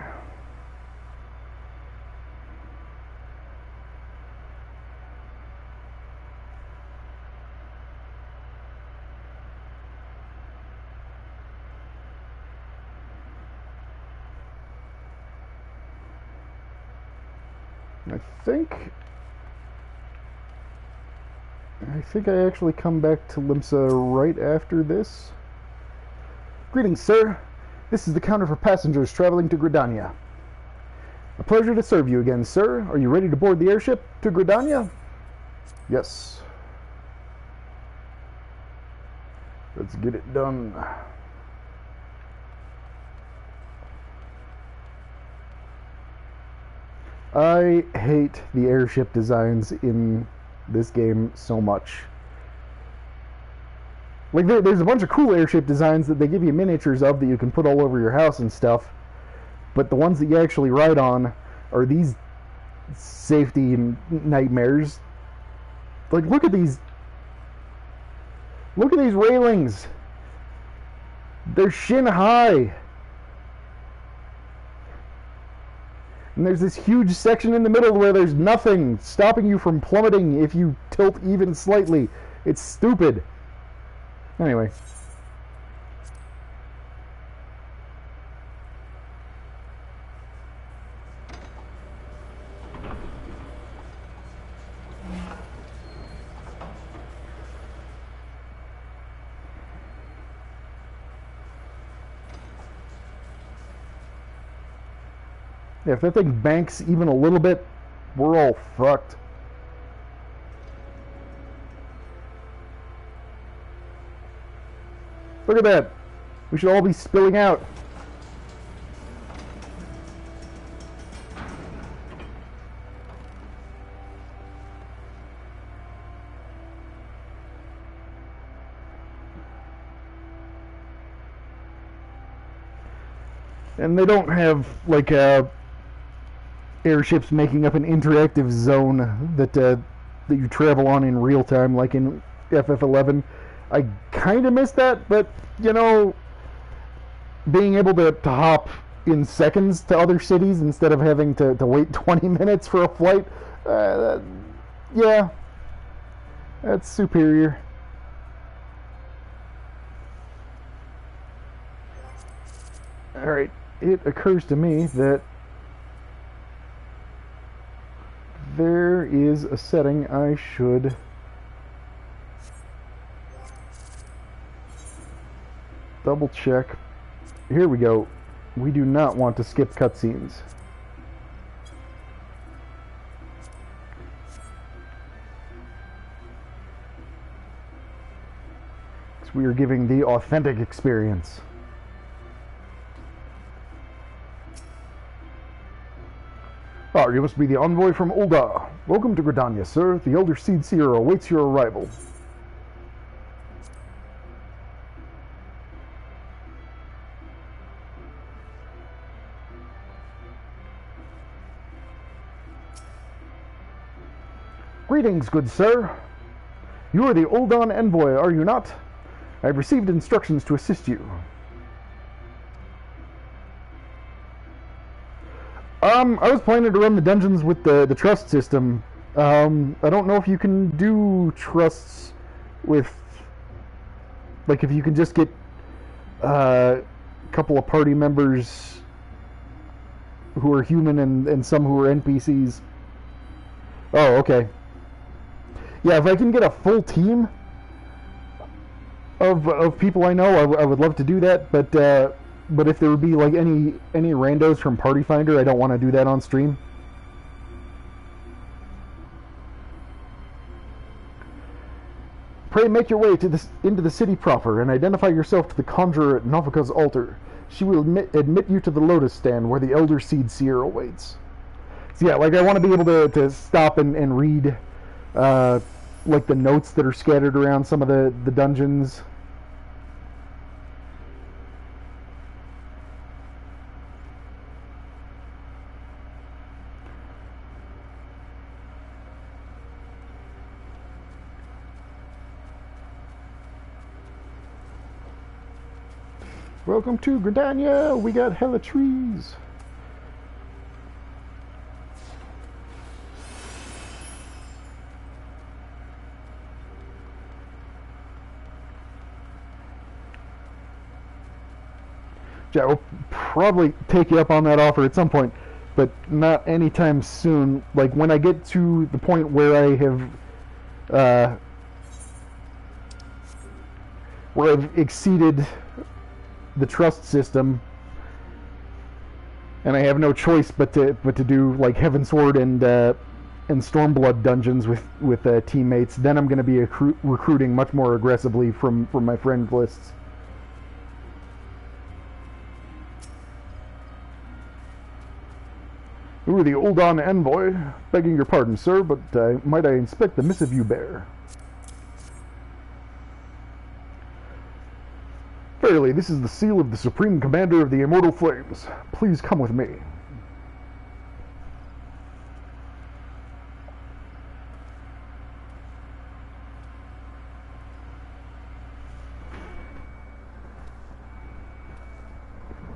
[SPEAKER 1] I think I actually come back to Limsa right after this. Greetings, sir. This is the counter for passengers traveling to Gridania. A pleasure to serve you again, sir. Are you ready to board the airship to Gridania? Yes. Let's get it done. I hate the airship designs in this game so much. Like, there's a bunch of cool airship designs that they give you miniatures of that you can put all over your house and stuff, but the ones that you actually ride on are these safety nightmares. Like, look at these railings. They're shin high. And there's this huge section in the middle where there's nothing stopping you from plummeting if you tilt even slightly. It's stupid. Anyway. Yeah, if that thing banks even a little bit, we're all fucked. Look at that. We should all be spilling out. And they don't have, like, airships making up an interactive zone that you travel on in real time, like in FF11. I kind of miss that, but, you know, being able to hop in seconds to other cities instead of having to wait 20 minutes for a flight, yeah, that's superior. Alright, it occurs to me that there is a setting I should double check. Here we go. We do not want to skip cutscenes. Because we are giving the authentic experience. Ah, you must be the envoy from Ul'dah. Welcome to Gridania, sir. The Elder Seed Seer awaits your arrival. Greetings, good sir. You are the Ul'dah envoy, are you not? I have received instructions to assist you. I was planning to run the dungeons with the trust system. I don't know if you can do trusts with, like, if you can just get a couple of party members who are human and some who are NPCs. Oh, okay. Yeah, if I can get a full team of people I know, I would love to do that, but if there would be, like, any randos from Party Finder, I don't want to do that on stream. Pray make your way into the city proper and identify yourself to the conjurer at Novika's altar. She will admit you to the Lotus Stand where the Elder Seed Seer awaits. So yeah, like, I want to be able to stop and read, like, the notes that are scattered around some of the dungeons. Welcome to Gridania. We got hella trees. Yeah, we'll probably take you up on that offer at some point, but not anytime soon. Like, when I get to the point where I have where I've exceeded the trust system, and I have no choice but to do, like, Heavensward and Stormblood dungeons with teammates, then I'm going to be recruiting much more aggressively from my friend lists. Ooh, the Ul'dah envoy. Begging your pardon, sir, but might I inspect the missive you bear? Verily, this is the seal of the Supreme Commander of the Immortal Flames. Please come with me.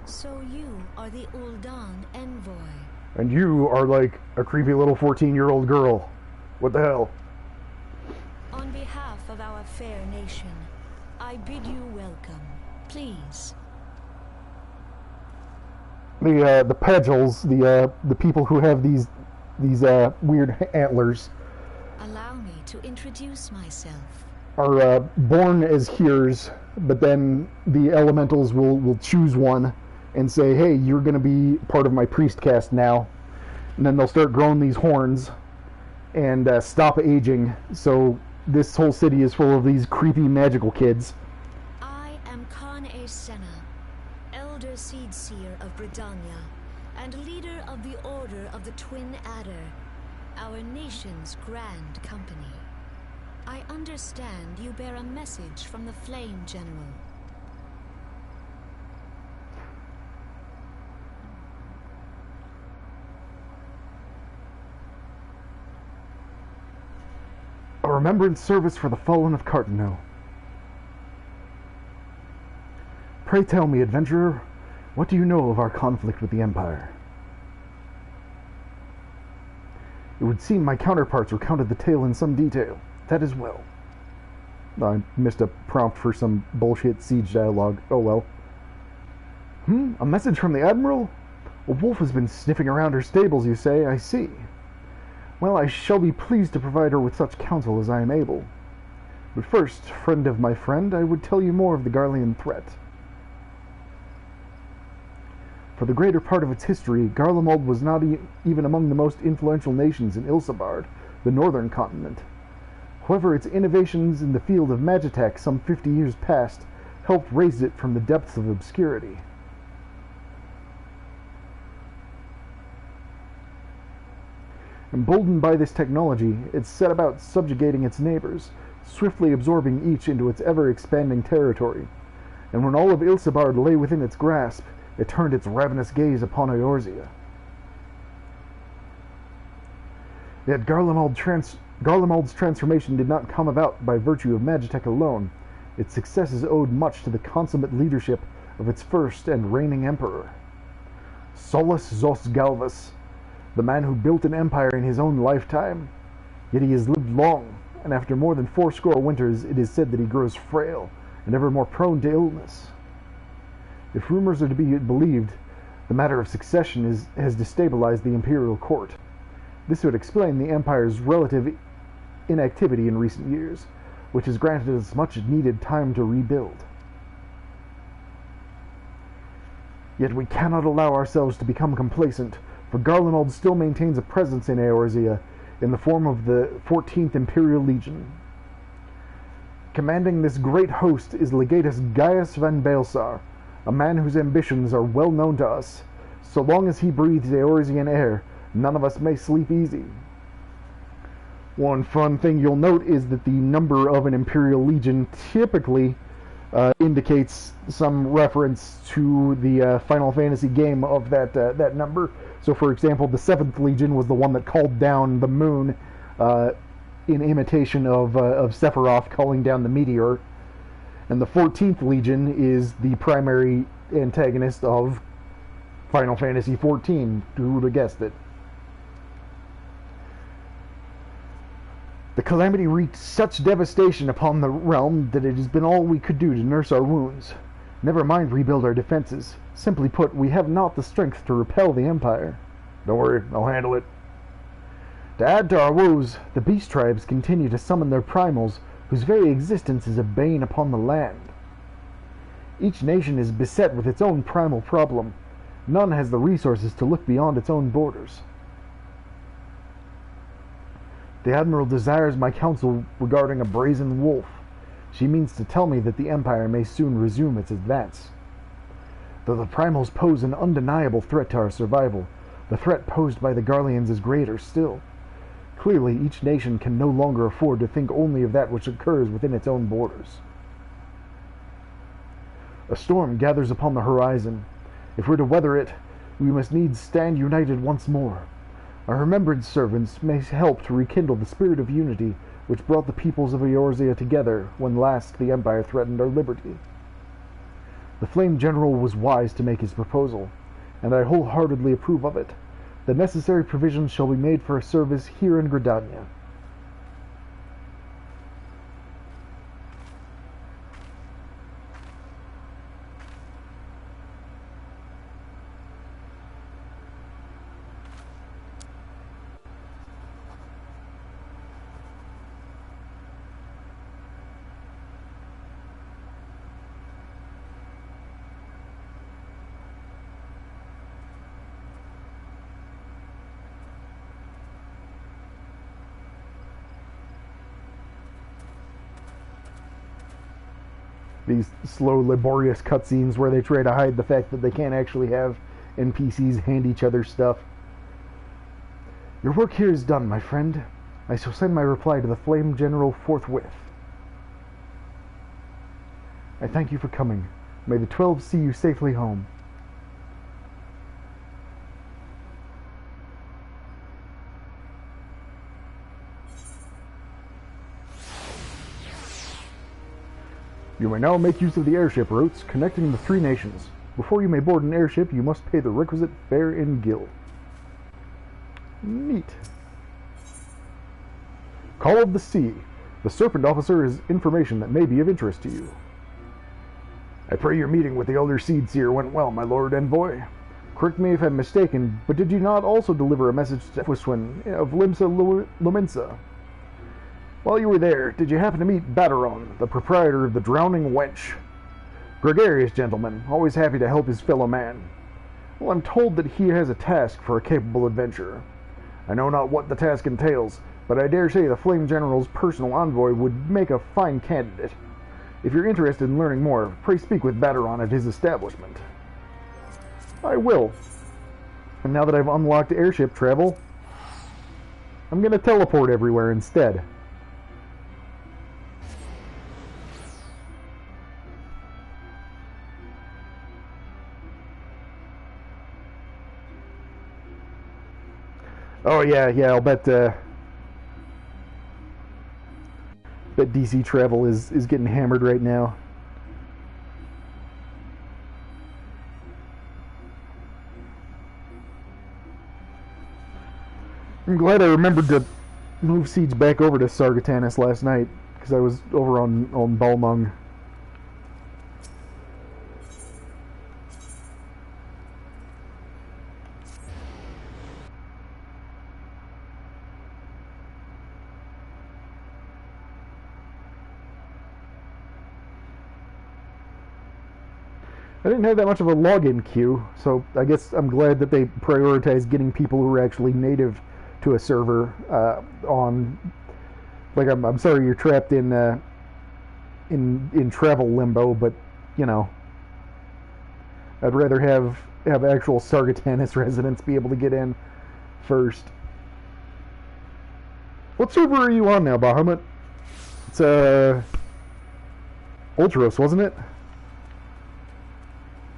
[SPEAKER 5] So you are the Ul'dah envoy.
[SPEAKER 1] And you are like a creepy little 14-year-old girl. What the hell?
[SPEAKER 5] On behalf of our fair nation, I bid you welcome. Please.
[SPEAKER 1] The Pagels, the people who have these weird antlers,
[SPEAKER 5] Allow me to introduce myself.
[SPEAKER 1] are born as hearers, but then the elementals will choose one and say, hey, you're going to be part of my priest caste now. And then they'll start growing these horns and stop aging. So this whole city is full of these creepy magical kids.
[SPEAKER 5] I am Senna, Elder Seed Seer of Gridania, and leader of the Order of the Twin Adder, our nation's grand company. I understand you bear a message from the Flame General.
[SPEAKER 1] remembrance service for the fallen of Cartano. Pray tell me, adventurer, what do you know of our conflict with the Empire? It would seem my counterparts recounted the tale in some detail. That is well. I missed a prompt for some bullshit siege dialogue. Oh well. A message from the Admiral? A wolf has been sniffing around her stables, you say? I see. Well, I shall be pleased to provide her with such counsel as I am able. But first, friend of my friend, I would tell you more of the Garlean threat. For the greater part of its history, Garlemald was not even among the most influential nations in Ilsabard, the northern continent. However, its innovations in the field of magitech some 50 years past helped raise it from the depths of obscurity. Emboldened by this technology, it set about subjugating its neighbors, swiftly absorbing each into its ever-expanding territory. And when all of Ilsabard lay within its grasp, it turned its ravenous gaze upon Eorzea. Yet Garlemald's transformation did not come about by virtue of magitech alone. Its successes owed much to the consummate leadership of its first and reigning emperor. Solus Zos Galvus, the man who built an empire in his own lifetime. Yet he has lived long, and after more than 80 winters it is said that he grows frail and ever more prone to illness. If rumors are to be believed, the matter of succession has destabilized the imperial court. This would explain the empire's relative inactivity in recent years, which has granted us much needed time to rebuild. Yet we cannot allow ourselves to become complacent, for Garlemald still maintains a presence in Eorzea in the form of the 14th Imperial Legion. Commanding this great host is Legatus Gaius van Baelsar, a man whose ambitions are well known to us. So long as he breathes Eorzean air, none of us may sleep easy. One fun thing you'll note is that the number of an Imperial Legion typically indicates some reference to the Final Fantasy game of that number. So, for example, the 7th Legion was the one that called down the moon in imitation of Sephiroth calling down the meteor. And the 14th Legion is the primary antagonist of Final Fantasy XIV. Who would have guessed it? The calamity wreaked such devastation upon the realm that it has been all we could do to nurse our wounds. Never mind rebuild our defenses. Simply put, we have not the strength to repel the Empire. Don't worry, I'll handle it. To add to our woes, the beast tribes continue to summon their primals, whose very existence is a bane upon the land. Each nation is beset with its own primal problem. None has the resources to look beyond its own borders. The Admiral desires my counsel regarding a brazen wolf. She means to tell me that the Empire may soon resume its advance. Though the primals pose an undeniable threat to our survival, the threat posed by the Garleans is greater still. Clearly, each nation can no longer afford to think only of that which occurs within its own borders. A storm gathers upon the horizon. If we're to weather it, we must needs stand united once more. Our remembrance servants may help to rekindle the spirit of unity which brought the peoples of Eorzea together when last the Empire threatened our liberty. The Flame General was wise to make his proposal, and I wholeheartedly approve of it. The necessary provisions shall be made for a service here in Gridania. These slow, laborious cutscenes where they try to hide the fact that they can't actually have NPCs hand each other stuff. Your work here is done, my friend. I shall send my reply to the Flame General forthwith. I thank you for coming. May the 12 see you safely home. You may now make use of the airship routes connecting the three nations. Before you may board an airship, you must pay the requisite fare and gil. Neat. Call of the Sea. The Serpent Officer is information that may be of interest to you. I pray your meeting with the Elder Seedseer went well, my Lord Envoy. Correct me if I'm mistaken, but did you not also deliver a message to Fwswyn of Limsa Lumensa? While you were there, did you happen to meet Baderon, the proprietor of the Drowning Wench? Gregarious gentleman, always happy to help his fellow man. Well, I'm told that he has a task for a capable adventurer. I know not what the task entails, but I dare say the Flame General's personal envoy would make a fine candidate. If you're interested in learning more, pray speak with Baderon at his establishment. I will. And now that I've unlocked airship travel, I'm going to teleport everywhere instead. Oh yeah, I'll bet DC travel is getting hammered right now. I'm glad I remembered to move Siege back over to Sargatanas last night, because I was over on Balmung. I didn't have that much of a login queue, so I guess I'm glad that they prioritize getting people who are actually native to a server on. Like, I'm sorry you're trapped in travel limbo, but you know, I'd rather have actual Sargatanas residents be able to get in first. What server are you on now, Bahamut? It's Ultros, wasn't it?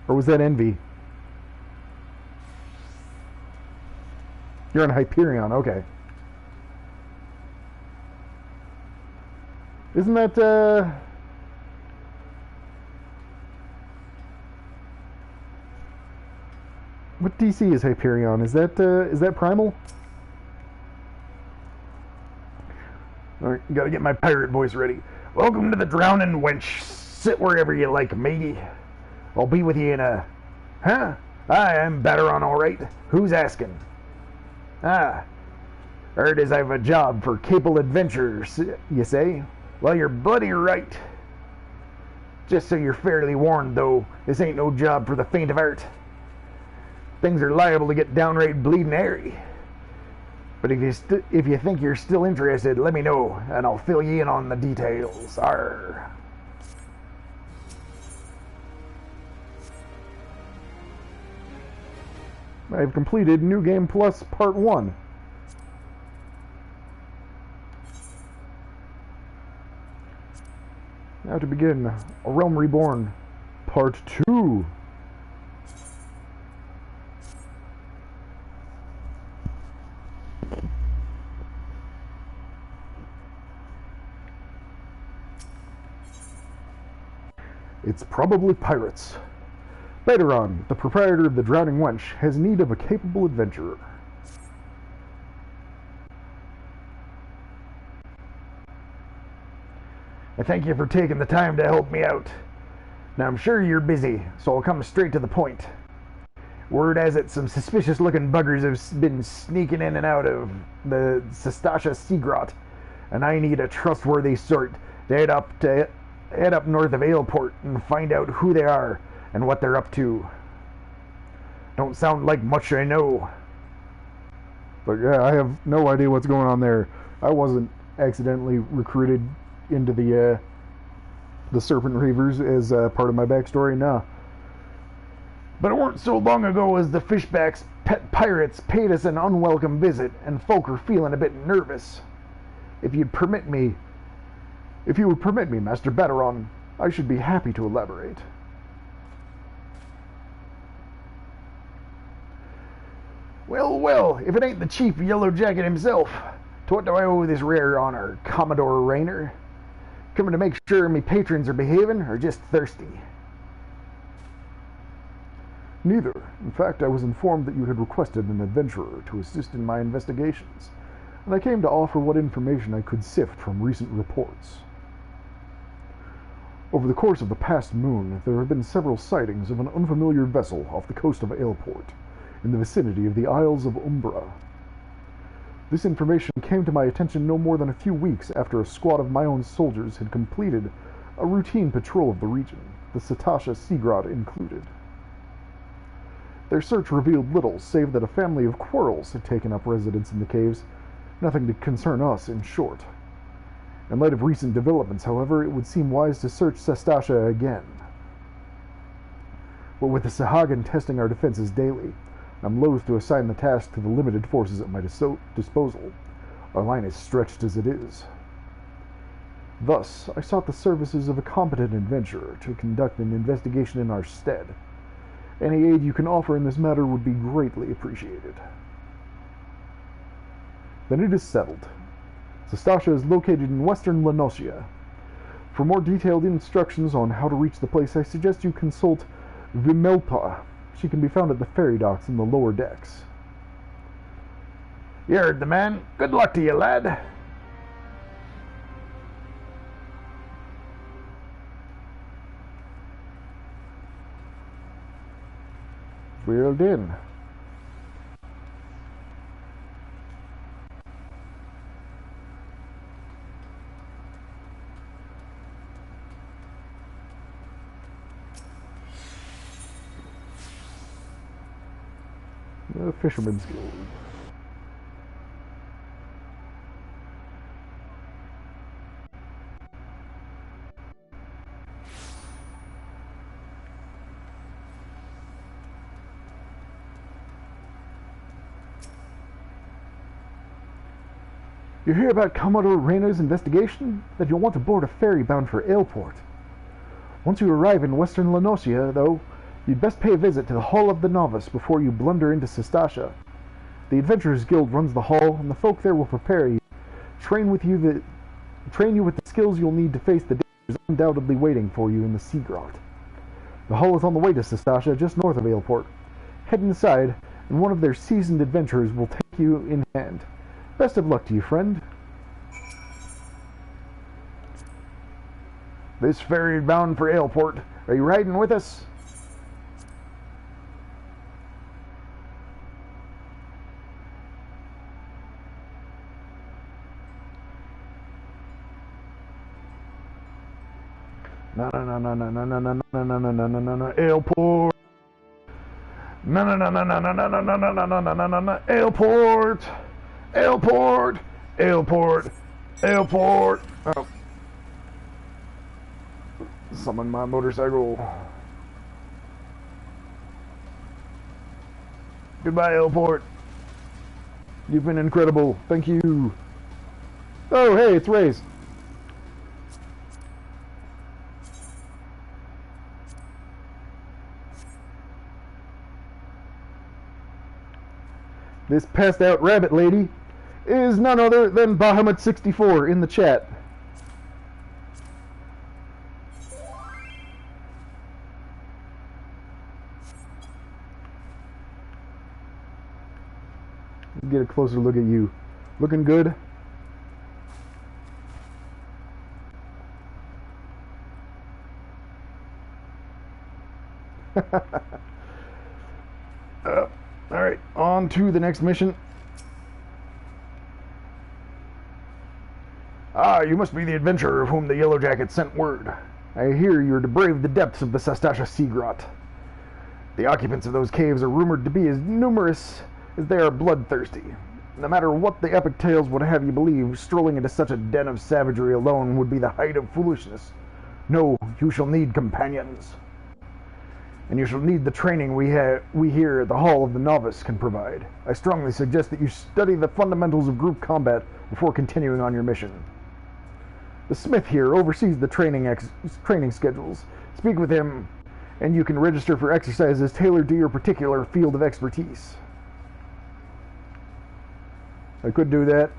[SPEAKER 1] Or was that Envy? You're on Hyperion, okay. Isn't that, what DC is Hyperion? Is that Primal? Alright, gotta get my pirate voice ready. Welcome to the Drowning Wench. Sit wherever you like, matey. I'll be with you in a... Huh? I'm Baderon, all right. Who's asking? Ah. Heard as I've a job for capable adventurers, you say? Well, you're bloody right. Just so you're fairly warned, though, this ain't no job for the faint of heart. Things are liable to get downright bleeding hairy. But if you think you're still interested, let me know, and I'll fill you in on the details. Arr. I've completed New Game Plus Part 1. Now to begin, A Realm Reborn Part 2. It's probably pirates. Baderon, the proprietor of the Drowning Wench, has need of a capable adventurer. I thank you for taking the time to help me out. Now I'm sure you're busy, so I'll come straight to the point. Word has it some suspicious-looking buggers have been sneaking in and out of the Sestasha Sea Grot, and I need a trustworthy sort to head up north of Aleport and find out who they are and what they're up to. Don't sound like much I know. But yeah, I have no idea what's going on there. I wasn't accidentally recruited into the Serpent Reavers as part of my backstory, nah. But it weren't so long ago as the Fishback's pet pirates paid us an unwelcome visit, and folk are feeling a bit nervous. If you would permit me, Master Baderon, I should be happy to elaborate. Well, if it ain't the Chief Yellow Jacket himself, to what do I owe this rare honor, Commodore Raynor? Coming to make sure me patrons are behaving, or just thirsty?
[SPEAKER 11] Neither. In fact, I was informed that you had requested an adventurer to assist in my investigations, and I came to offer what information I could sift from recent reports. Over the course of the past moon, there have been several sightings of an unfamiliar vessel off the coast of Aleport, in the vicinity of the Isles of Umbra. This information came to my attention no more than a few weeks after a squad of my own soldiers had completed a routine patrol of the region, the Satasha Seagrot included. Their search revealed little, save that a family of Quarrels had taken up residence in the caves, nothing to concern us, in short. In light of recent developments, however, it would seem wise to search Sastasha again. But with the Sahagan testing our defenses daily, I'm loath to assign the task to the limited forces at my disposal. Our line is stretched as it is. Thus, I sought the services of a competent adventurer to conduct an investigation in our stead. Any aid you can offer in this matter would be greatly appreciated. Then it is settled. Sastasha is located in western Lenosia. For more detailed instructions on how to reach the place, I suggest you consult Vimelpa. She can be found at the ferry docks in the lower decks.
[SPEAKER 1] You heard the man. Good luck to you, lad.
[SPEAKER 11] Wheeled in. The Fisherman's Guild.
[SPEAKER 1] You hear about Commodore Reyna's investigation? That you'll want to board a ferry bound for Aleport. Once you arrive in western Lenosia, though, you'd best pay a visit to the Hall of the Novice before you blunder into Sastasha. The Adventurers Guild runs the hall, and the folk there will prepare you, train you with the skills you'll need to face the dangers undoubtedly waiting for you in the Sea Grot. The hall is on the way to Sastasha, just north of Aleport. Head inside, and one of their seasoned adventurers will take you in hand. Best of luck to you, friend. This ferry bound for Aleport. Are you riding with us? No, Aleport. No, Aleport. Aleport! Aleport! Aleport! Oh. Summon my motorcycle. Goodbye, Aleport. You've been incredible. Thank you. Oh, hey, it's Reyes. This passed out rabbit lady is none other than Bahamut64 in the chat. Let's get a closer look at you. Looking good? Alright, on to the next mission. Ah, you must be the adventurer of whom the Yellow Jackets sent word. I hear you are to brave the depths of the Sastasha Sea Grot. The occupants of those caves are rumored to be as numerous as they are bloodthirsty. No matter what the epic tales would have you believe, strolling into such a den of savagery alone would be the height of foolishness. No, you shall need companions. And you shall need the training we here at the Hall of the Novice can provide. I strongly suggest that you study the fundamentals of group combat before continuing on your mission. The smith here oversees the training schedules. Speak with him, and you can register for exercises tailored to your particular field of expertise. I could do that.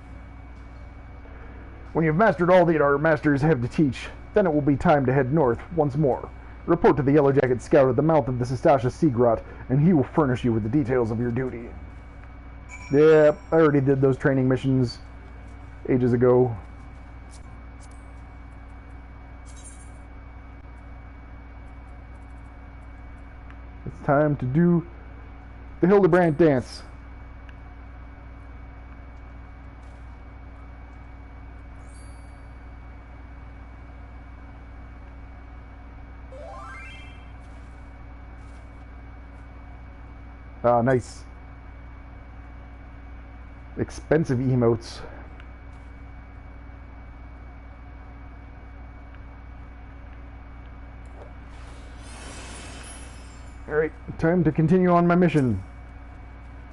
[SPEAKER 11] When you've mastered all that our masters have to teach, then it will be time to head north once more. Report to the Yellow Jacket Scout at the mouth of the Sestasha Sea Grot, and he will furnish you with the details of your duty. Yeah, I already did those training missions ages ago. It's time to do the Hildebrand dance. Ah, nice. Expensive emotes. Alright, time to continue on my mission.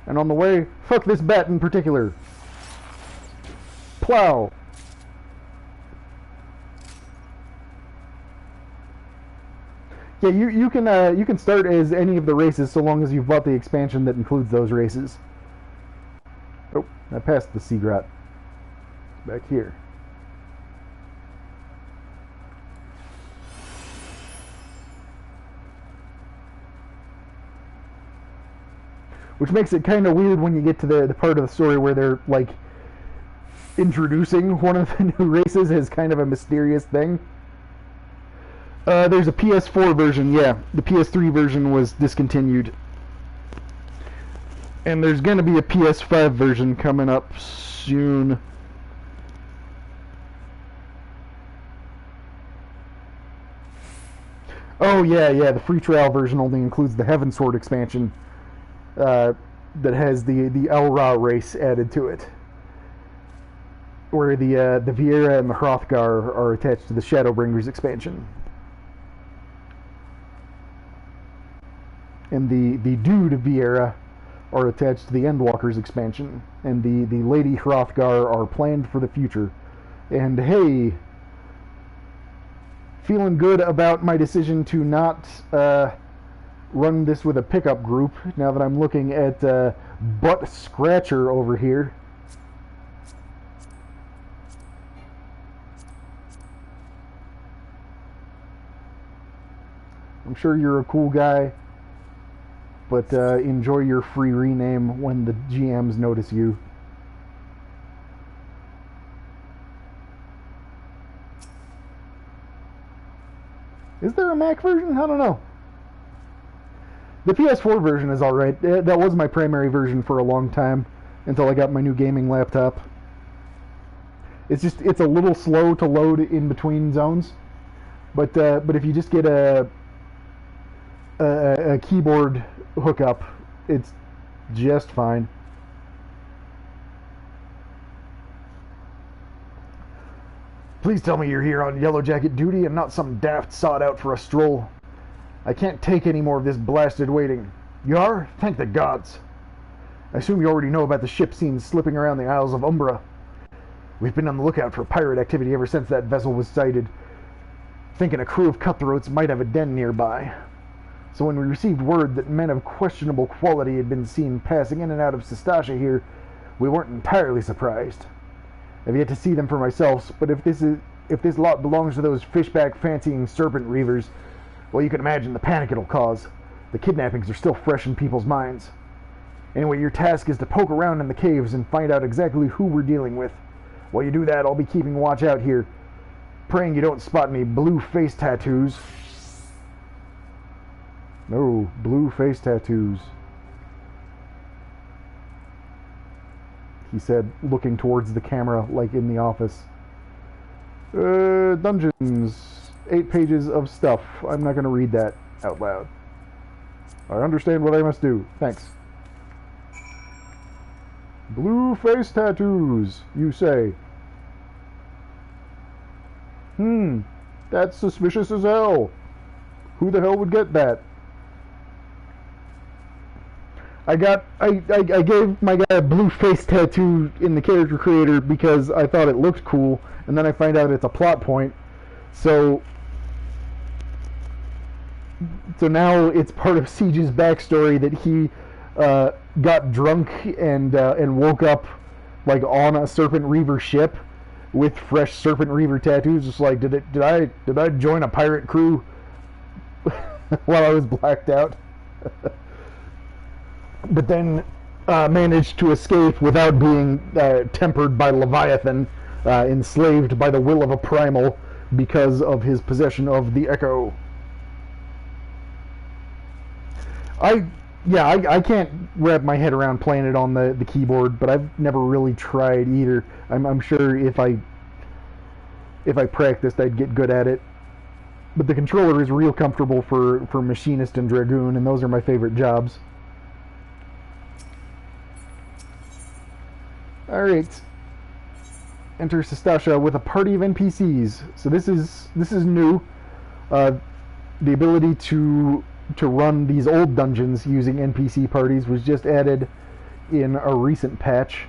[SPEAKER 11] And on the way, fuck this bat in particular. Plow. Yeah, you can start as any of the races so long as you've bought the expansion that includes those races. Oh, I passed the Sea Grot. Back here. Which makes it kind of weird when you get to the part of the story where they're, like, introducing one of the new races as kind of a mysterious thing. There's a PS4 version, yeah. The PS3 version was discontinued. And there's going to be a PS5 version coming up soon. Oh, yeah, the free trial version only includes the Heavensward expansion that has the El-Ra race added to it. Where the Viera and the Hrothgar are attached to the Shadowbringers expansion. And the Dude Viera are attached to the Endwalkers expansion. And the Lady Hrothgar are planned for the future. And hey, feeling good about my decision to not run this with a pickup group, now that I'm looking at Butt Scratcher over here. I'm sure you're a cool guy, but enjoy your free rename when the GMs notice you. Is there a Mac version? I don't know. The PS4 version is alright. That was my primary version for a long time, until I got my new gaming laptop. It's a little slow to load in between zones, but if you just get a keyboard hookup, it's just fine. Please tell me you're here on Yellow Jacket duty and not some daft sod out for a stroll. I can't take any more of this blasted waiting. You are? Thank the gods. I assume you already know about the ship seen slipping around the Isles of Umbra. We've been on the lookout for pirate activity ever since that vessel was sighted, thinking a crew of cutthroats might have a den nearby. So when we received word that men of questionable quality had been seen passing in and out of Sestasha here, we weren't entirely surprised. I've yet to see them for myself, but if this lot belongs to those fishback fancying serpent reavers, well, you can imagine the panic it'll cause. The kidnappings are still fresh in people's minds. Anyway, your task is to poke around in the caves and find out exactly who we're dealing with. While you do that, I'll be keeping watch out here, praying you don't spot any blue face tattoos. No, blue face tattoos. He said, looking towards the camera like in The Office. Dungeons. 8 pages of stuff. I'm not going to read that out loud. I understand what I must do. Thanks. Blue face tattoos, you say? That's suspicious as hell. Who the hell would get that? I gave my guy a blue face tattoo in the character creator because I thought it looked cool, and then I find out it's a plot point. So now it's part of Siege's backstory that he got drunk and woke up like on a Serpent Reaver ship
[SPEAKER 1] with fresh Serpent Reaver tattoos, just like, did I join a pirate crew while I was blacked out? But then managed to escape without being tempered by Leviathan, enslaved by the will of a primal because of his possession of the Echo. I can't wrap my head around playing it on the keyboard, but I've never really tried either. I'm sure if I practiced, I'd get good at it. But the controller is real comfortable for Machinist and Dragoon, and those are my favorite jobs. Alright. Enter Sestasha with a party of NPCs. So this is new. The ability to run these old dungeons using NPC parties was just added in a recent patch.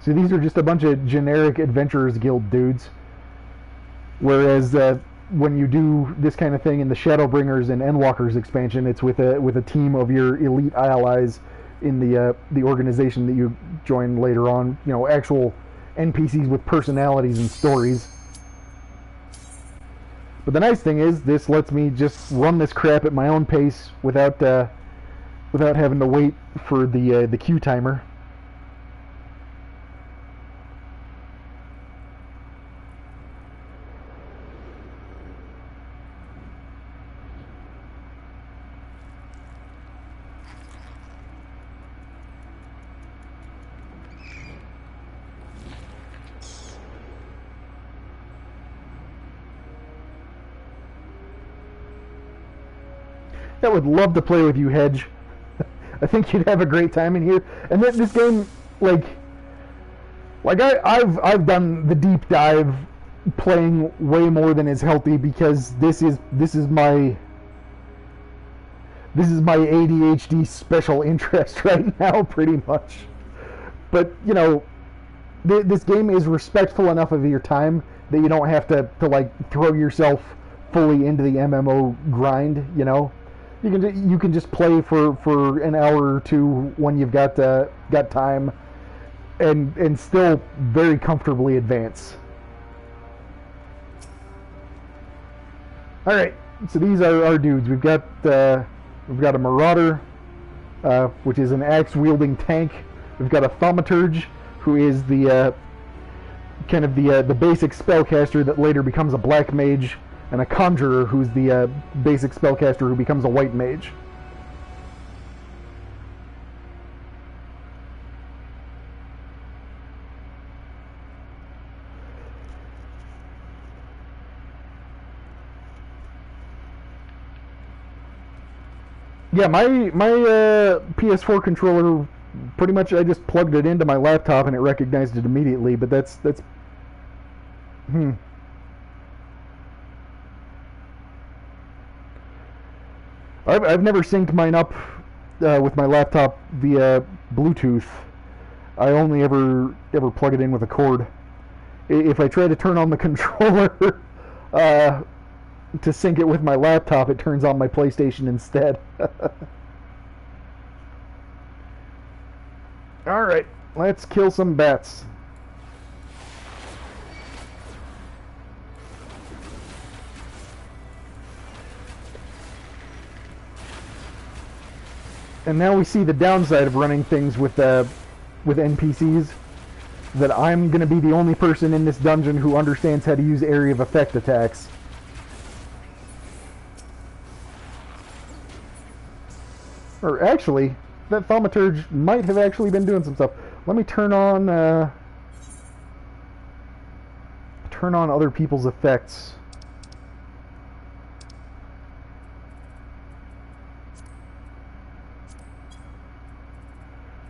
[SPEAKER 1] So these are just a bunch of generic Adventurers Guild dudes. Whereas when you do this kind of thing in the Shadowbringers and Endwalkers expansion, it's with a team of your elite allies in the organization that you join later on. You know, actual NPCs with personalities and stories. But the nice thing is, this lets me just run this crap at my own pace without having to wait for the queue timer. I would love to play with you, Hedge. I think you'd have a great time in here. And this game, like I've done the deep dive, playing way more than is healthy, because this is my ADHD special interest right now, pretty much. But you know, this game is respectful enough of your time that you don't have to like throw yourself fully into the MMO grind. You know. You can just play for an hour or two when you've got time, and still very comfortably advance. All right, so these are our dudes. We've got a Marauder, which is an axe-wielding tank. We've got a Thaumaturge, who is the kind of the basic spellcaster that later becomes a black mage. And a Conjurer, who's the basic spellcaster who becomes a white mage. Yeah, my PS4 controller, pretty much I just plugged it into my laptop and it recognized it immediately, but that's I've never synced mine up with my laptop via Bluetooth. I only ever plug it in with a cord. If I try to turn on the controller to sync it with my laptop, it turns on my PlayStation instead. Alright, let's kill some bats. And now we see the downside of running things with NPCs, that I'm going to be the only person in this dungeon who understands how to use area of effect attacks. Or actually, that Thaumaturge might have actually been doing some stuff. Let me turn on other people's effects.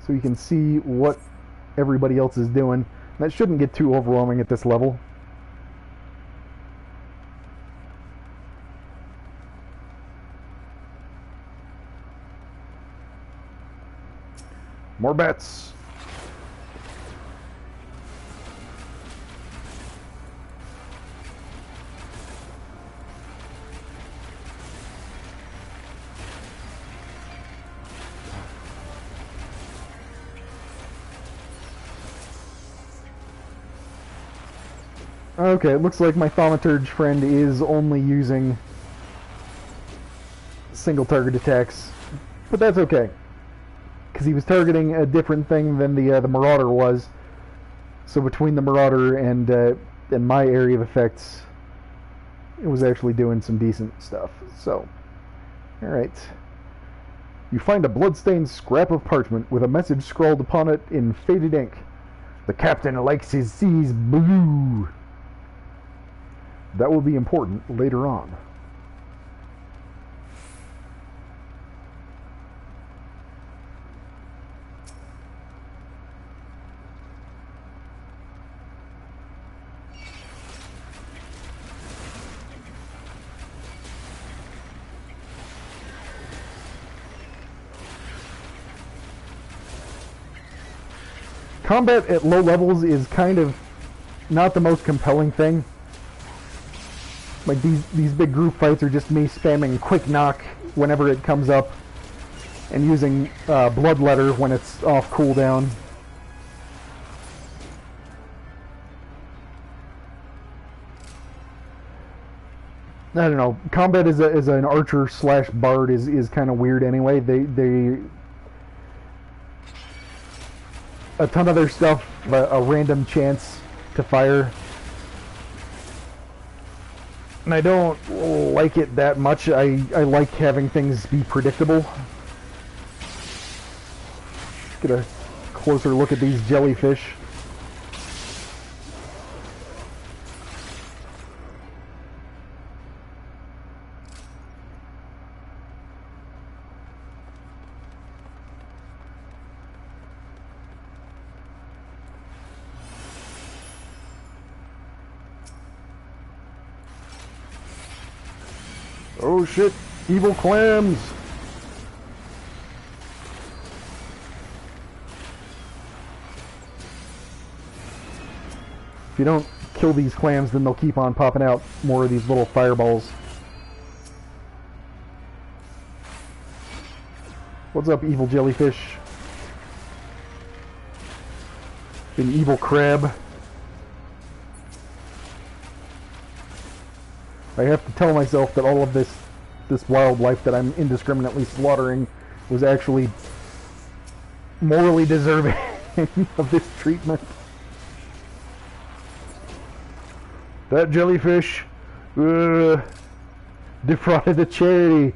[SPEAKER 1] So you can see what everybody else is doing. That shouldn't get too overwhelming at this level. More bats. Okay, it looks like my thaumaturge friend is only using single target attacks, but that's okay, because he was targeting a different thing than the Marauder was. So between the Marauder and my area of effects, it was actually doing some decent stuff. So, all right. You find a bloodstained scrap of parchment with a message scrawled upon it in faded ink. The captain likes his seas blue. That will be important later on. Combat at low levels is kind of not the most compelling thing. Like these big group fights are just me spamming quick knock whenever it comes up and using bloodletter when it's off cooldown. I don't know. Combat as an archer / bard is kind of weird anyway. They a ton of their stuff, a random chance to fire. And I don't like it that much. I like having things be predictable. Get a closer look at these jellyfish. Oh shit, evil clams! If you don't kill these clams, then they'll keep on popping out more of these little fireballs. What's up, evil jellyfish? An evil crab. I have to tell myself that all of this wildlife that I'm indiscriminately slaughtering was actually morally deserving of this treatment. That jellyfish defrauded the charity.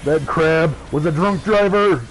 [SPEAKER 1] That crab was a drunk driver.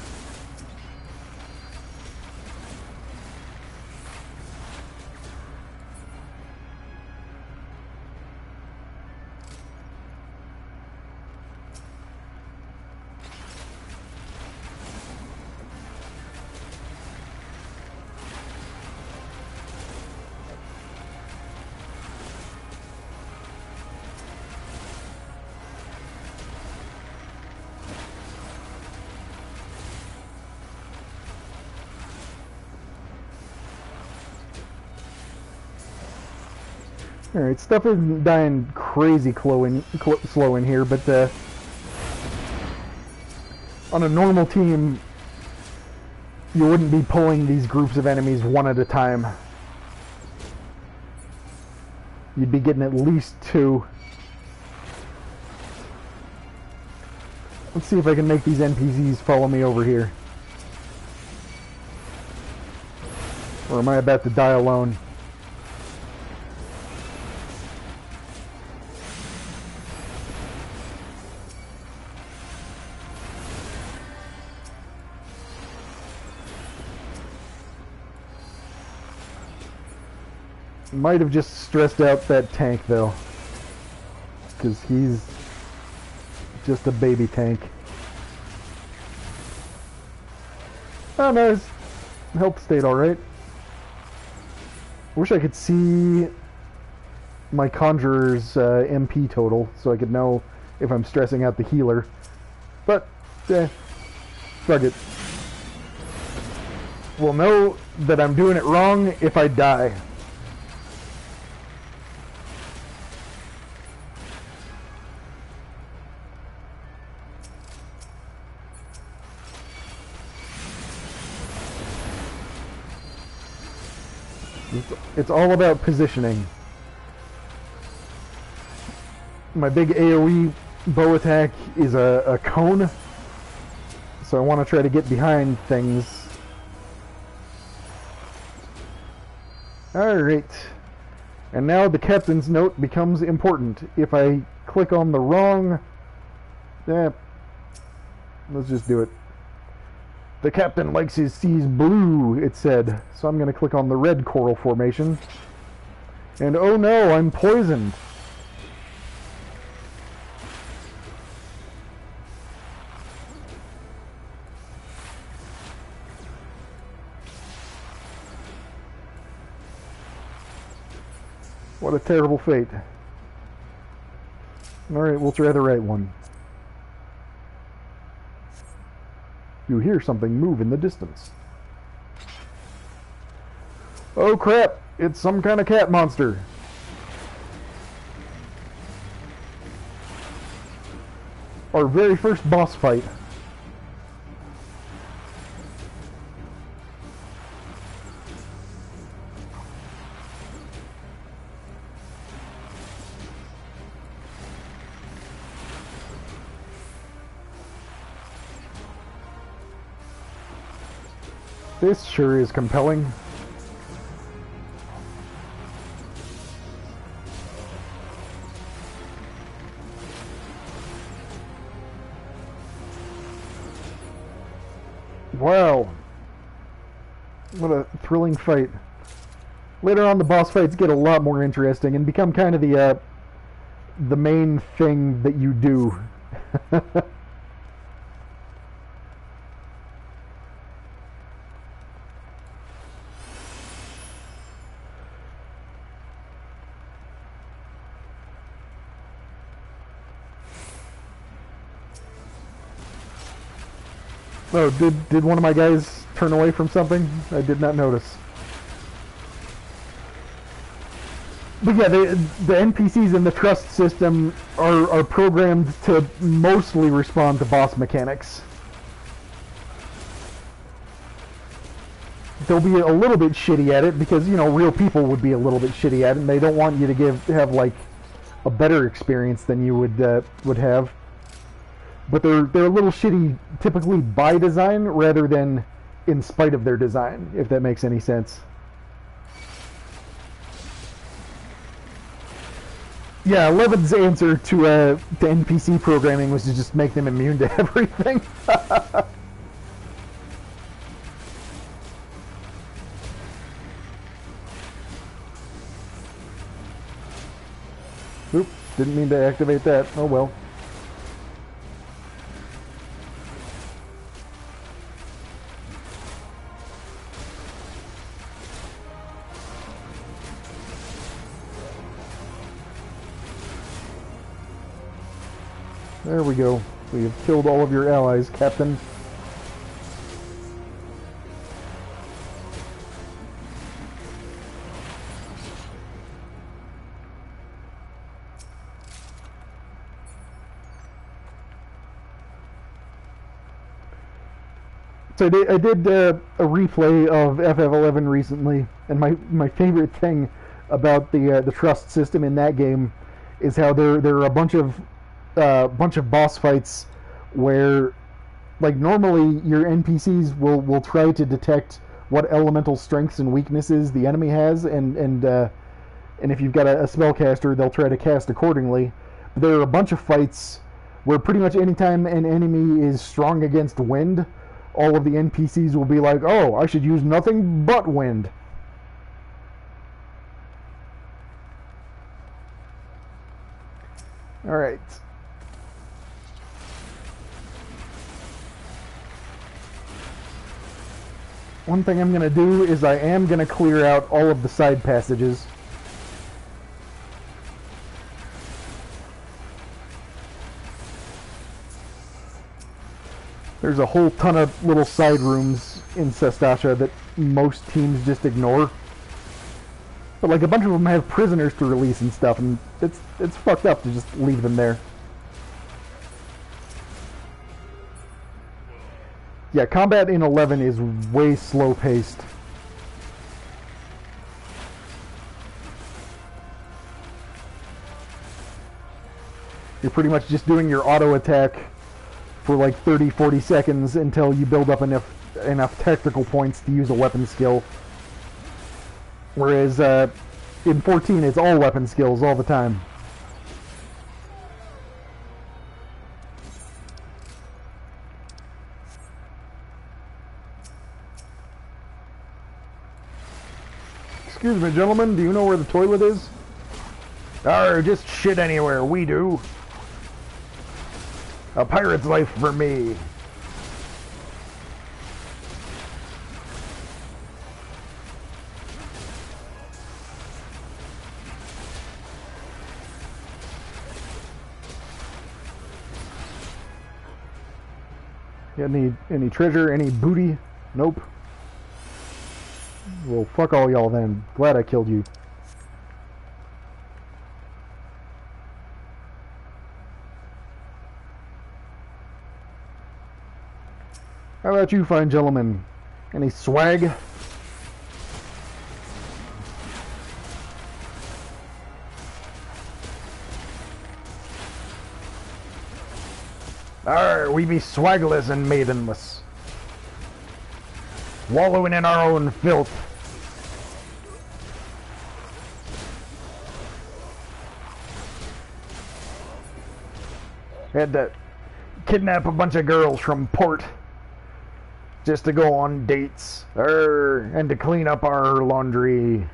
[SPEAKER 1] Alright, stuff isn't dying crazy slow in here, but on a normal team, you wouldn't be pulling these groups of enemies one at a time. You'd be getting at least 2. Let's see if I can make these NPCs follow me over here. Or am I about to die alone? Might have just stressed out that tank though, because he's just a baby tank. Oh no, his health stayed alright. Wish I could see my Conjurer's MP total so I could know if I'm stressing out the healer, but fuck it. We'll know that I'm doing it wrong if I die. It's all about positioning. My big AoE bow attack is a cone, so I want to try to get behind things. Alright, and now the captain's note becomes important. If I click on the wrong... let's just do it. The captain likes his seas blue, it said, so I'm going to click on the red coral formation. And oh no, I'm poisoned. What a terrible fate. Alright, we'll try the right one. You hear something move in the distance. Oh crap! It's some kind of cat monster. Our very first boss fight. This sure is compelling. Wow. What a thrilling fight. Later on the boss fights get a lot more interesting and become kind of the main thing that you do. Oh, did one of my guys turn away from something? I did not notice. But yeah, the NPCs in the trust system are programmed to mostly respond to boss mechanics. They'll be a little bit shitty at it because, you know, real people would be a little bit shitty at it, and they don't want you to have like a better experience than you would have. But they're a little shitty typically by design rather than in spite of their design, if that makes any sense. Yeah, 11's answer to NPC programming was to just make them immune to everything. Oop, didn't mean to activate that. Oh well. There we go. We have killed all of your allies, Captain. So I did a replay of FF11 recently, and my favorite thing about the trust system in that game is how there are a bunch of boss fights where, like, normally your NPCs will try to detect what elemental strengths and weaknesses the enemy has, and if you've got a spellcaster, they'll try to cast accordingly. But there are a bunch of fights where pretty much anytime an enemy is strong against wind, all of the NPCs will be like, oh, I should use nothing but wind. Alright. One thing I'm going to do is I am going to clear out all of the side passages. There's a whole ton of little side rooms in Sestasha that most teams just ignore. But like a bunch of them have prisoners to release and stuff, and it's fucked up to just leave them there. Yeah, combat in 11 is way slow paced. You're pretty much just doing your auto attack for like 30-40 seconds until you build up enough tactical points to use a weapon skill. Whereas in 14 it's all weapon skills all the time. Excuse me, gentlemen, do you know where the toilet is? Arr, just shit anywhere, we do. A pirate's life for me. Got any treasure, any booty? Nope. Well, fuck all y'all then. Glad I killed you. How about you, fine gentlemen? Any swag? Arr, we be swagless and maidenless, wallowing in our own filth. Had to kidnap a bunch of girls from port just to go on dates, and to clean up our laundry.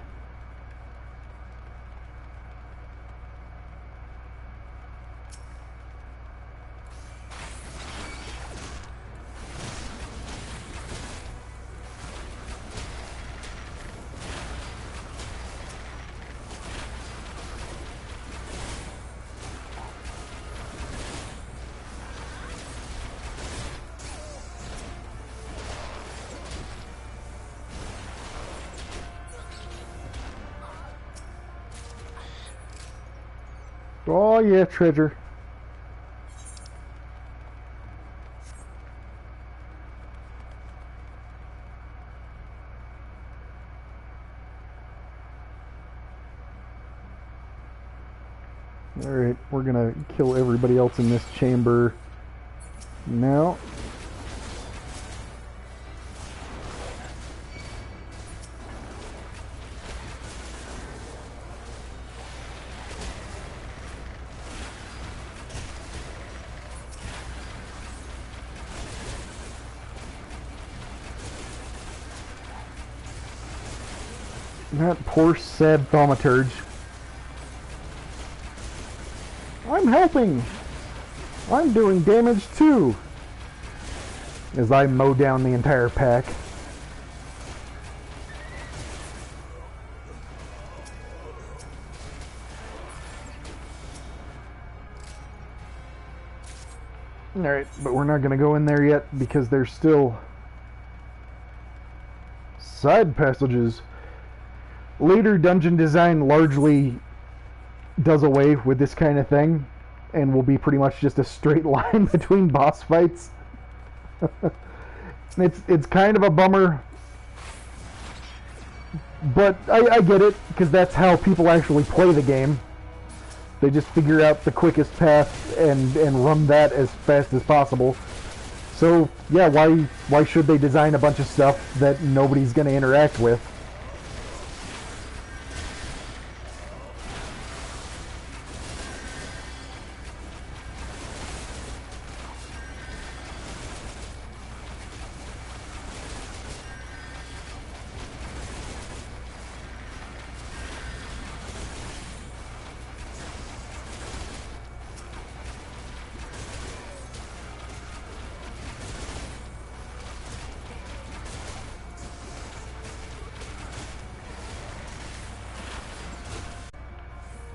[SPEAKER 1] Oh yeah, treasure. Alright, we're gonna kill everybody else in this chamber now. That poor, sad thaumaturge. I'm helping! I'm doing damage too! As I mow down the entire pack. Alright, but we're not going to go in there yet because there's still side passages. Later dungeon design largely does away with this kind of thing and will be pretty much just a straight line between boss fights. It's kind of a bummer, but I get it, because that's how people actually play the game. They just figure out the quickest path and run that as fast as possible. So yeah, why should they design a bunch of stuff that nobody's going to interact with?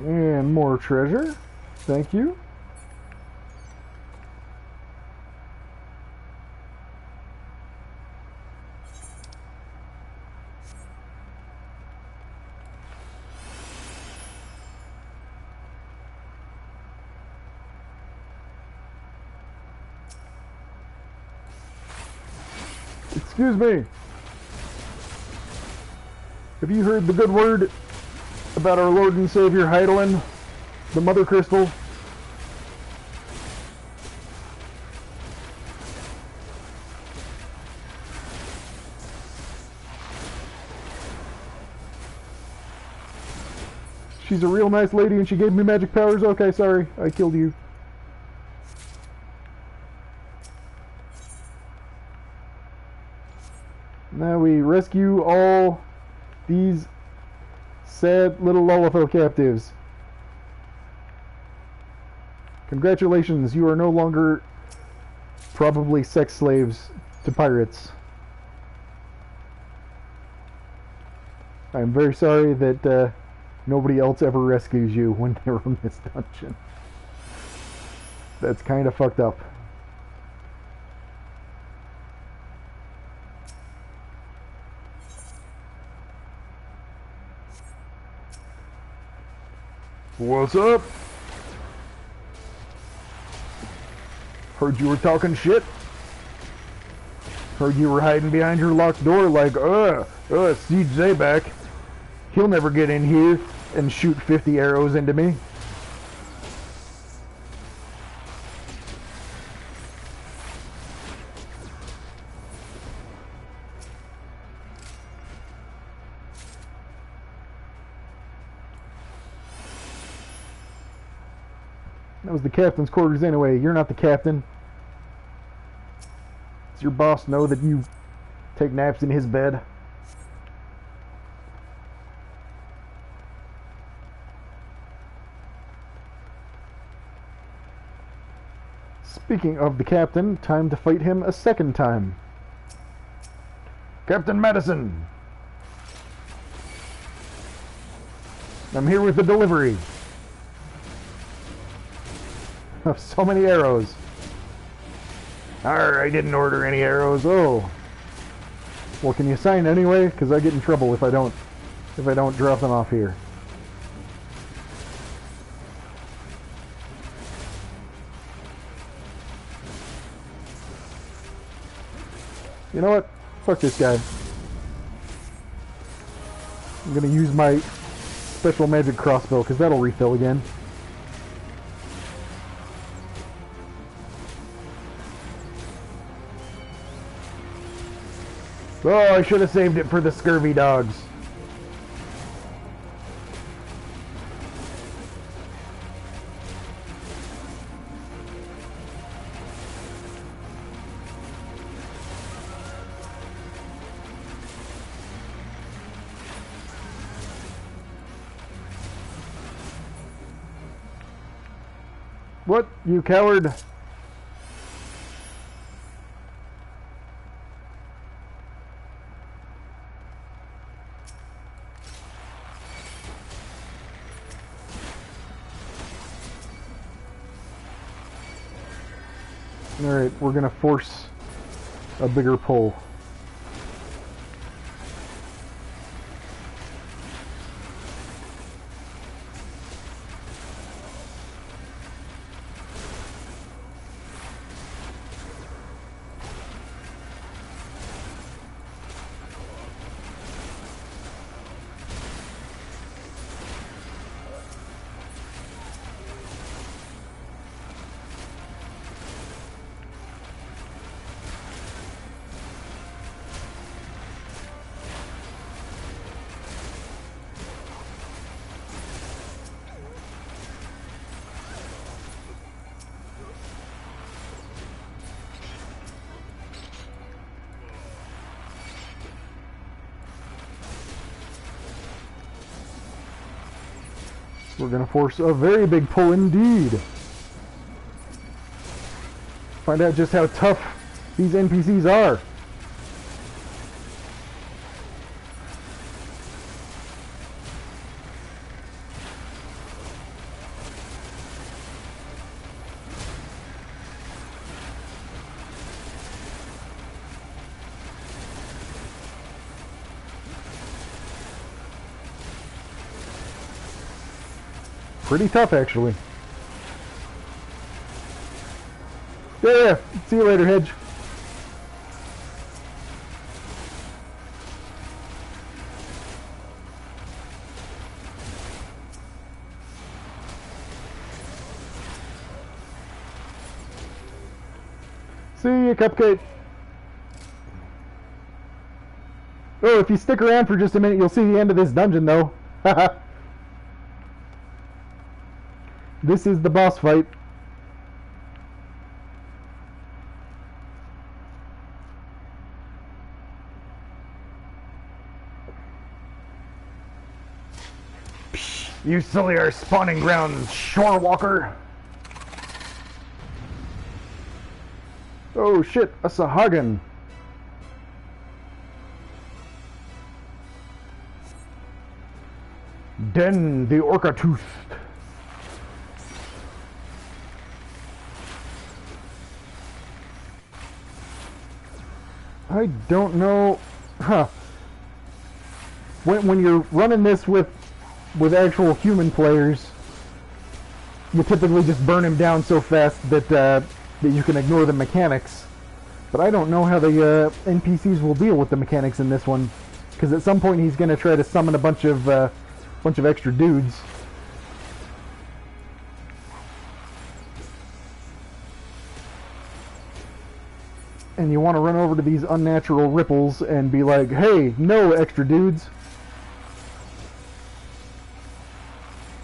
[SPEAKER 1] And more treasure. Thank you. Excuse me. Have you heard the good word about our Lord and Savior Heidelin, the Mother Crystal?
[SPEAKER 11] She's a real nice lady and she gave me magic powers. Okay, sorry. I killed you. Now we rescue all these sad little Lullafell captives. Congratulations, you are no longer probably sex slaves to pirates. I'm very sorry that nobody else ever rescues you when they're in this dungeon. That's kind of fucked up. What's up? Heard you were talking shit. Heard you were hiding behind your locked door like, Siege Zabak. He'll never get in here and shoot 50 arrows into me. That was the captain's quarters anyway. You're not the captain. Does your boss know that you take naps in his bed? Speaking of the captain, time to fight him a second time. Captain Madison! I'm here with the delivery of so many arrows. Arr, I didn't order any arrows. Oh. Well, can you sign anyway? Because I get in trouble if I don't drop them off here. You know what? Fuck this guy. I'm gonna use my special magic crossbow because that'll refill again. Oh, I should have saved it for the scurvy dogs. What, you coward? Alright, we're gonna force a bigger pull. We're going to force a very big pull indeed. Find out just how tough these NPCs are. Pretty tough, actually. Yeah. See you later, Hedge. See you, Cupcake. Oh, if you stick around for just a minute, you'll see the end of this dungeon, though. Haha.
[SPEAKER 1] This is the boss fight. You silly are spawning grounds, shorewalker. Oh shit, a Sahagin. Den the Orca-toothed. I don't know, when you're running this with actual human players, you typically just burn him down so fast that that you can ignore the mechanics. But I don't know how the NPCs will deal with the mechanics in this one, because at some point he's going to try to summon a bunch of extra dudes. And you want to run over to these unnatural ripples and be like, hey, no extra dudes.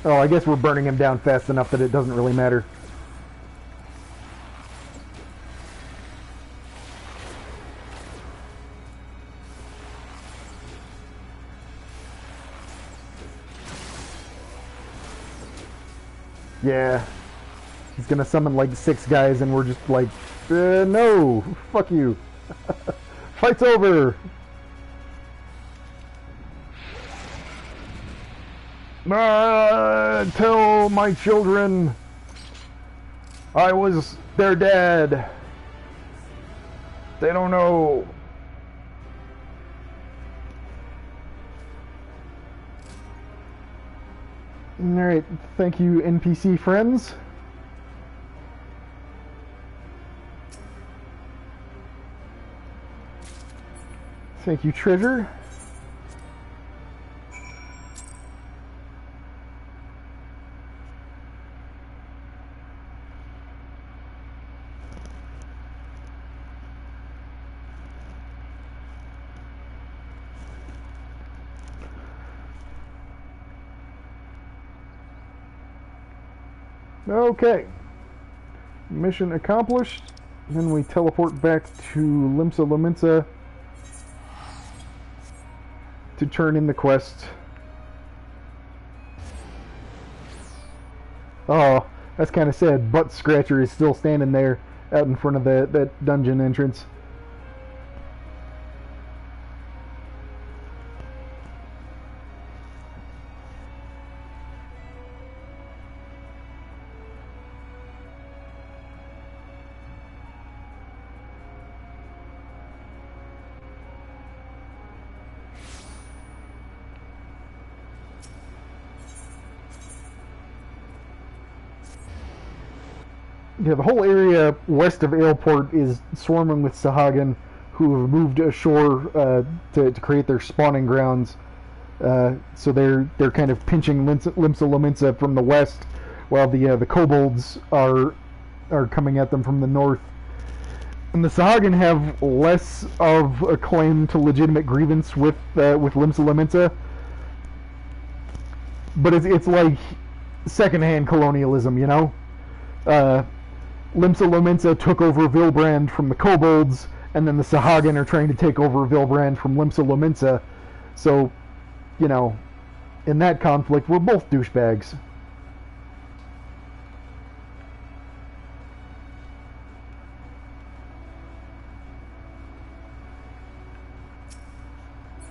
[SPEAKER 1] Oh, I guess we're burning him down fast enough that it doesn't really matter. Yeah. He's gonna summon like 6 guys and we're just like, no, fuck you. Fight's over. Tell my children I was their dad. They don't know. Alright, thank you NPC friends. Thank you, treasure. Okay. Mission accomplished. Then we teleport back to Limsa Lominsa to turn in the quest. Oh, that's kind of sad. Butt Scratcher is still standing there out in front of that dungeon entrance. Yeah, the whole area west of Ailport is swarming with Sahagin, who have moved ashore to create their spawning grounds. So they're kind of pinching Limsa Lominsa from the west, while the kobolds are coming at them from the north. And the Sahagin have less of a claim to legitimate grievance with Limsa Lominsa, but it's like secondhand colonialism, you know. Limsa Lominsa took over Vilbrand from the kobolds, and then the Sahagin are trying to take over Vilbrand from Limsa Lominsa. So, you know, in that conflict, we're both douchebags.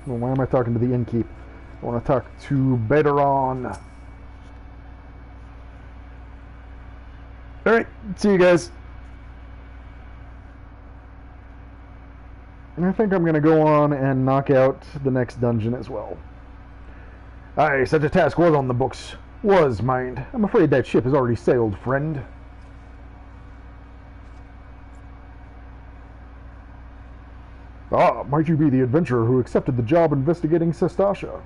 [SPEAKER 1] Well, why am I talking to the innkeep? I want to talk to Bedaron. Alright, see you guys. And I think I'm going to go on and knock out the next dungeon as well. Aye, such a task was on the books. Was, mind. I'm afraid that ship has already sailed, friend. Ah, might you be the adventurer who accepted the job investigating Sestasha?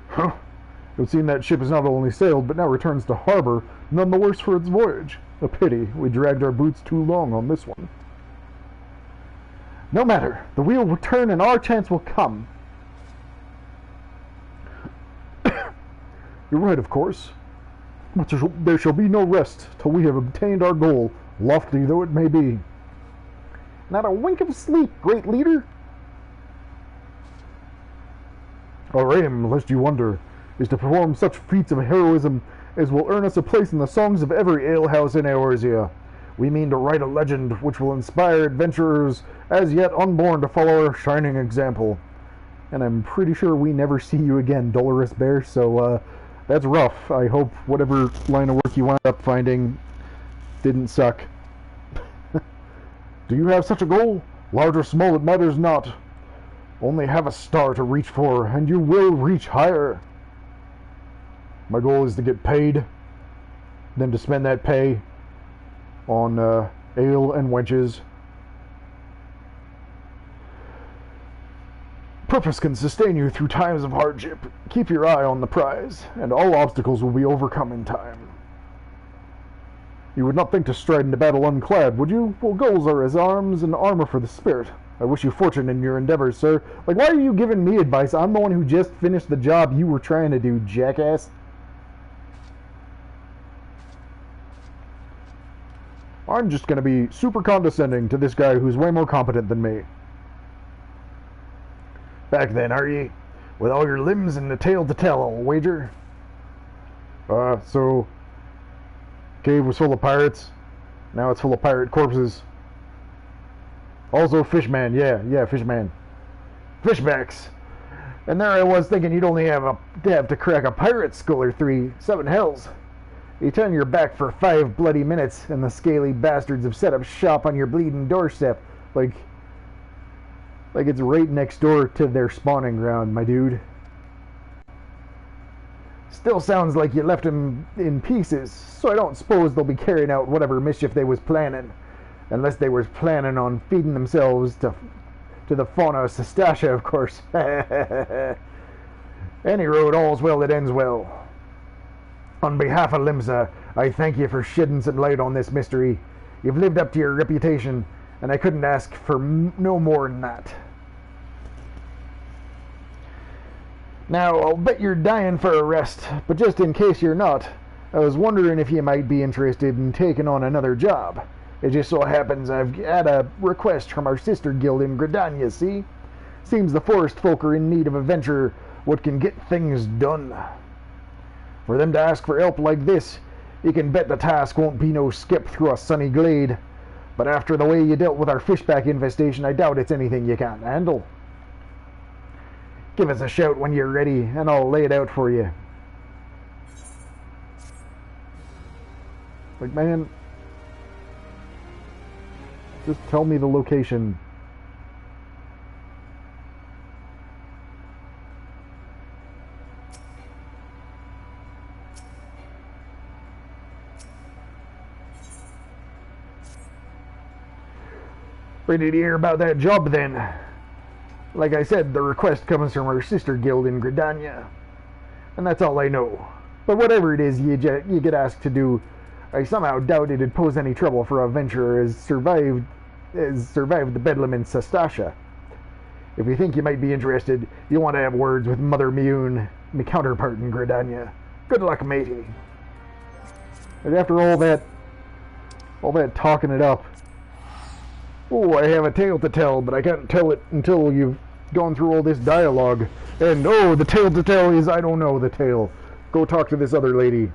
[SPEAKER 1] Huh. It would seem that ship has not only sailed, but now returns to harbor, none the worse for its voyage. A pity, we dragged our boots too long on this one. No matter, the wheel will turn and our chance will come.
[SPEAKER 11] You're right, of course. But there shall be no rest till we have obtained our goal, lofty though it may be.
[SPEAKER 1] Not a wink of sleep, great leader.
[SPEAKER 11] Our aim, lest you wonder, is to perform such feats of heroism as will earn us a place in the songs of every alehouse in Eorzea. We mean to write a legend which will inspire adventurers as yet unborn to follow our shining example.
[SPEAKER 1] And I'm pretty sure we never see you again, Dolorous Bear, so that's rough. I hope whatever line of work you wound up finding didn't suck.
[SPEAKER 11] Do you have such a goal? Large or small, it matters not. Only have a star to reach for, and you will reach higher. My goal is to get paid, then to spend that pay on ale and wenches. Purpose can sustain you through times of hardship. Keep your eye on the prize, and all obstacles will be overcome in time. You would not think to stride into battle unclad, would you? Well, goals are as arms and armor for the spirit. I wish you fortune in your endeavors, sir.
[SPEAKER 1] Like, why are you giving me advice? I'm the one who just finished the job you were trying to do, jackass.
[SPEAKER 11] I'm just going to be super condescending to this guy who's way more competent than me. Back then, are ye? With all your limbs and the tale to tell, I'll wager. So... Cave was full of pirates. Now it's full of pirate corpses. Also Fishman, yeah, Fishman. Fishbacks. And there I was thinking you'd only have to crack a pirate skull or three. 7 hells. You turn your back for 5 bloody minutes, and the scaly bastards have set up shop on your bleeding doorstep. Like it's right next door to their spawning ground, my dude. Still sounds like you left them in pieces, so I don't suppose they'll be carrying out whatever mischief they was planning. Unless they was planning on feeding themselves to the fauna of Sestasha, of course. Any road, all's well that ends well. On behalf of Limsa, I thank you for shedding some light on this mystery. You've lived up to your reputation, and I couldn't ask for no more than that. Now, I'll bet you're dying for a rest, but just in case you're not, I was wondering if you might be interested in taking on another job. It just so happens I've had a request from our sister guild in Gridania, see? Seems the forest folk are in need of a venture what can get things done. For them to ask for help like this, you can bet the task won't be no skip through a sunny glade. But after the way you dealt with our fishback infestation, I doubt it's anything you can't handle. Give us a shout when you're ready, and I'll lay it out for you. Like, man, just tell me the location. Ready to hear about that job then? Like I said, the request comes from our sister guild in Gridania. And that's all I know. But whatever it is you get asked to do, I somehow doubt it'd pose any trouble for a venturer as survived the bedlam in Sestasha. If you think you might be interested, you'll want to have words with Mother Mune, my counterpart in Gridania. Good luck, matey. And after all that talking it up, oh, I have a tale to tell, but I can't tell it until you've gone through all this dialogue. And, oh, the tale to tell is I don't know the tale. Go talk to this other lady.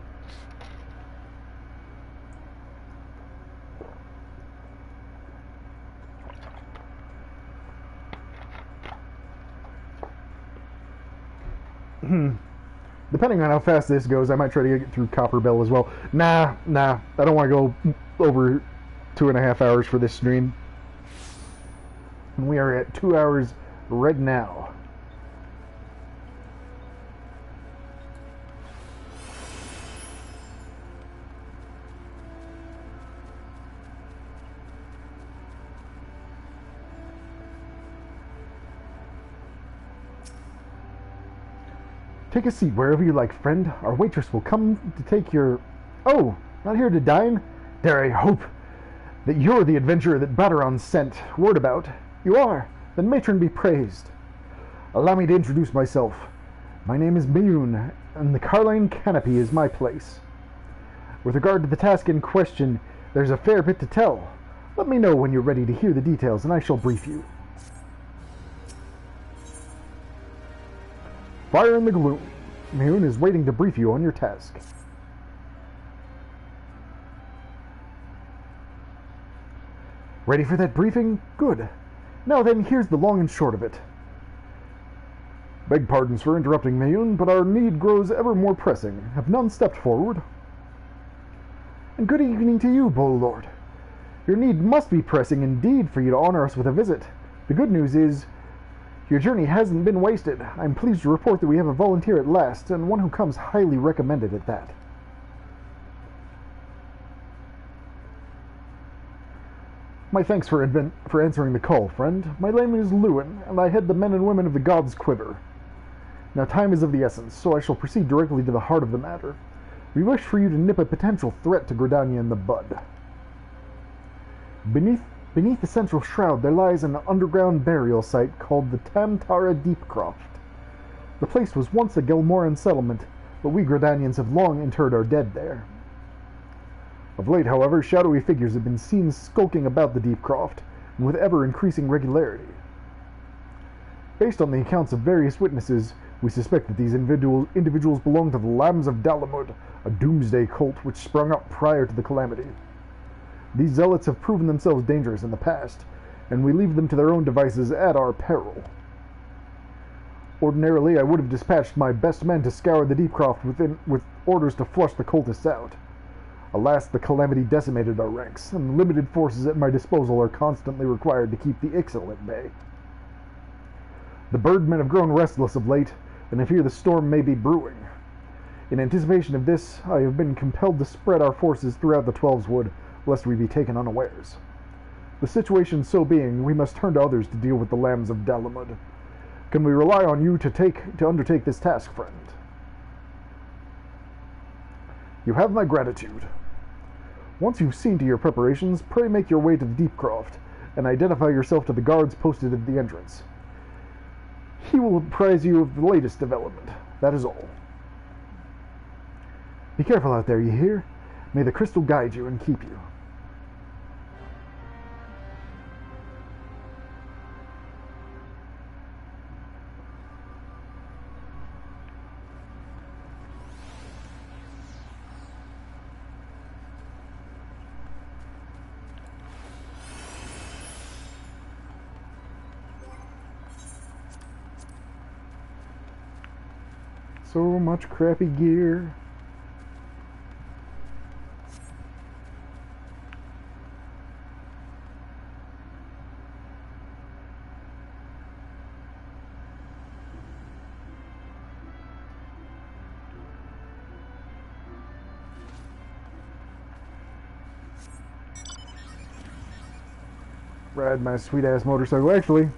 [SPEAKER 11] Depending on how fast this goes, I might try to get through Copper Bell as well. Nah, I don't want to go over 2.5 hours for this stream. And we are at 2 hours right now. Take a seat wherever you like, friend. Our waitress will come to take your... Oh, not here to dine? Dare I hope that you're the adventurer that Baderon sent word about. You are. Then matron be praised. Allow me to introduce myself. My name is Miyun, and the Carline Canopy is my place. With regard to the task in question, there's a fair bit to tell. Let me know when you're ready to hear the details, and I shall brief you. Fire in the Gloom. Moon is waiting to brief you on your task. Ready for that briefing? Good. Now then, here's the long and short of it. Beg pardons for interrupting, Mayun, but our need grows ever more pressing. Have none stepped forward? And good evening to you, Bull Lord. Your need must be pressing indeed for you to honor us with a visit. The good news is, your journey hasn't been wasted. I'm pleased to report that we have a volunteer at last, and one who comes highly recommended at that. My thanks for answering the call, friend. My name is Lewin, and I head the men and women of the God's Quiver. Now time is of the essence, so I shall proceed directly to the heart of the matter. We wish for you to nip a potential threat to Gridania in the bud. Beneath the central shroud there lies an underground burial site called the Tamtara Deepcroft. The place was once a Gelmoran settlement, but we Gridanians have long interred our dead there. Of late, however, shadowy figures have been seen skulking about the Deepcroft, and with ever-increasing regularity. Based on the accounts of various witnesses, we suspect that these individuals belong to the Lambs of Dalamud, a doomsday cult which sprung up prior to the calamity. These zealots have proven themselves dangerous in the past, and we leave them to their own devices at our peril. Ordinarily, I would have dispatched my best men to scour the Deepcroft with orders to flush the cultists out. Alas, the calamity decimated our ranks, and the limited forces at my disposal are constantly required to keep the Ixal at bay. The birdmen have grown restless of late, and I fear the storm may be brewing. In anticipation of this, I have been compelled to spread our forces throughout the Twelveswood, lest we be taken unawares. The situation so being, we must turn to others to deal with the Lambs of Dalamud. Can we rely on you to undertake this task, friend? You have my gratitude. Once you've seen to your preparations, pray make your way to the Deepcroft, and identify yourself to the guards posted at the entrance. He will apprise you of the latest development. That is all. Be careful out there, you hear? May the crystal guide you and keep you. So much crappy gear. Ride my sweet ass motorcycle. Actually,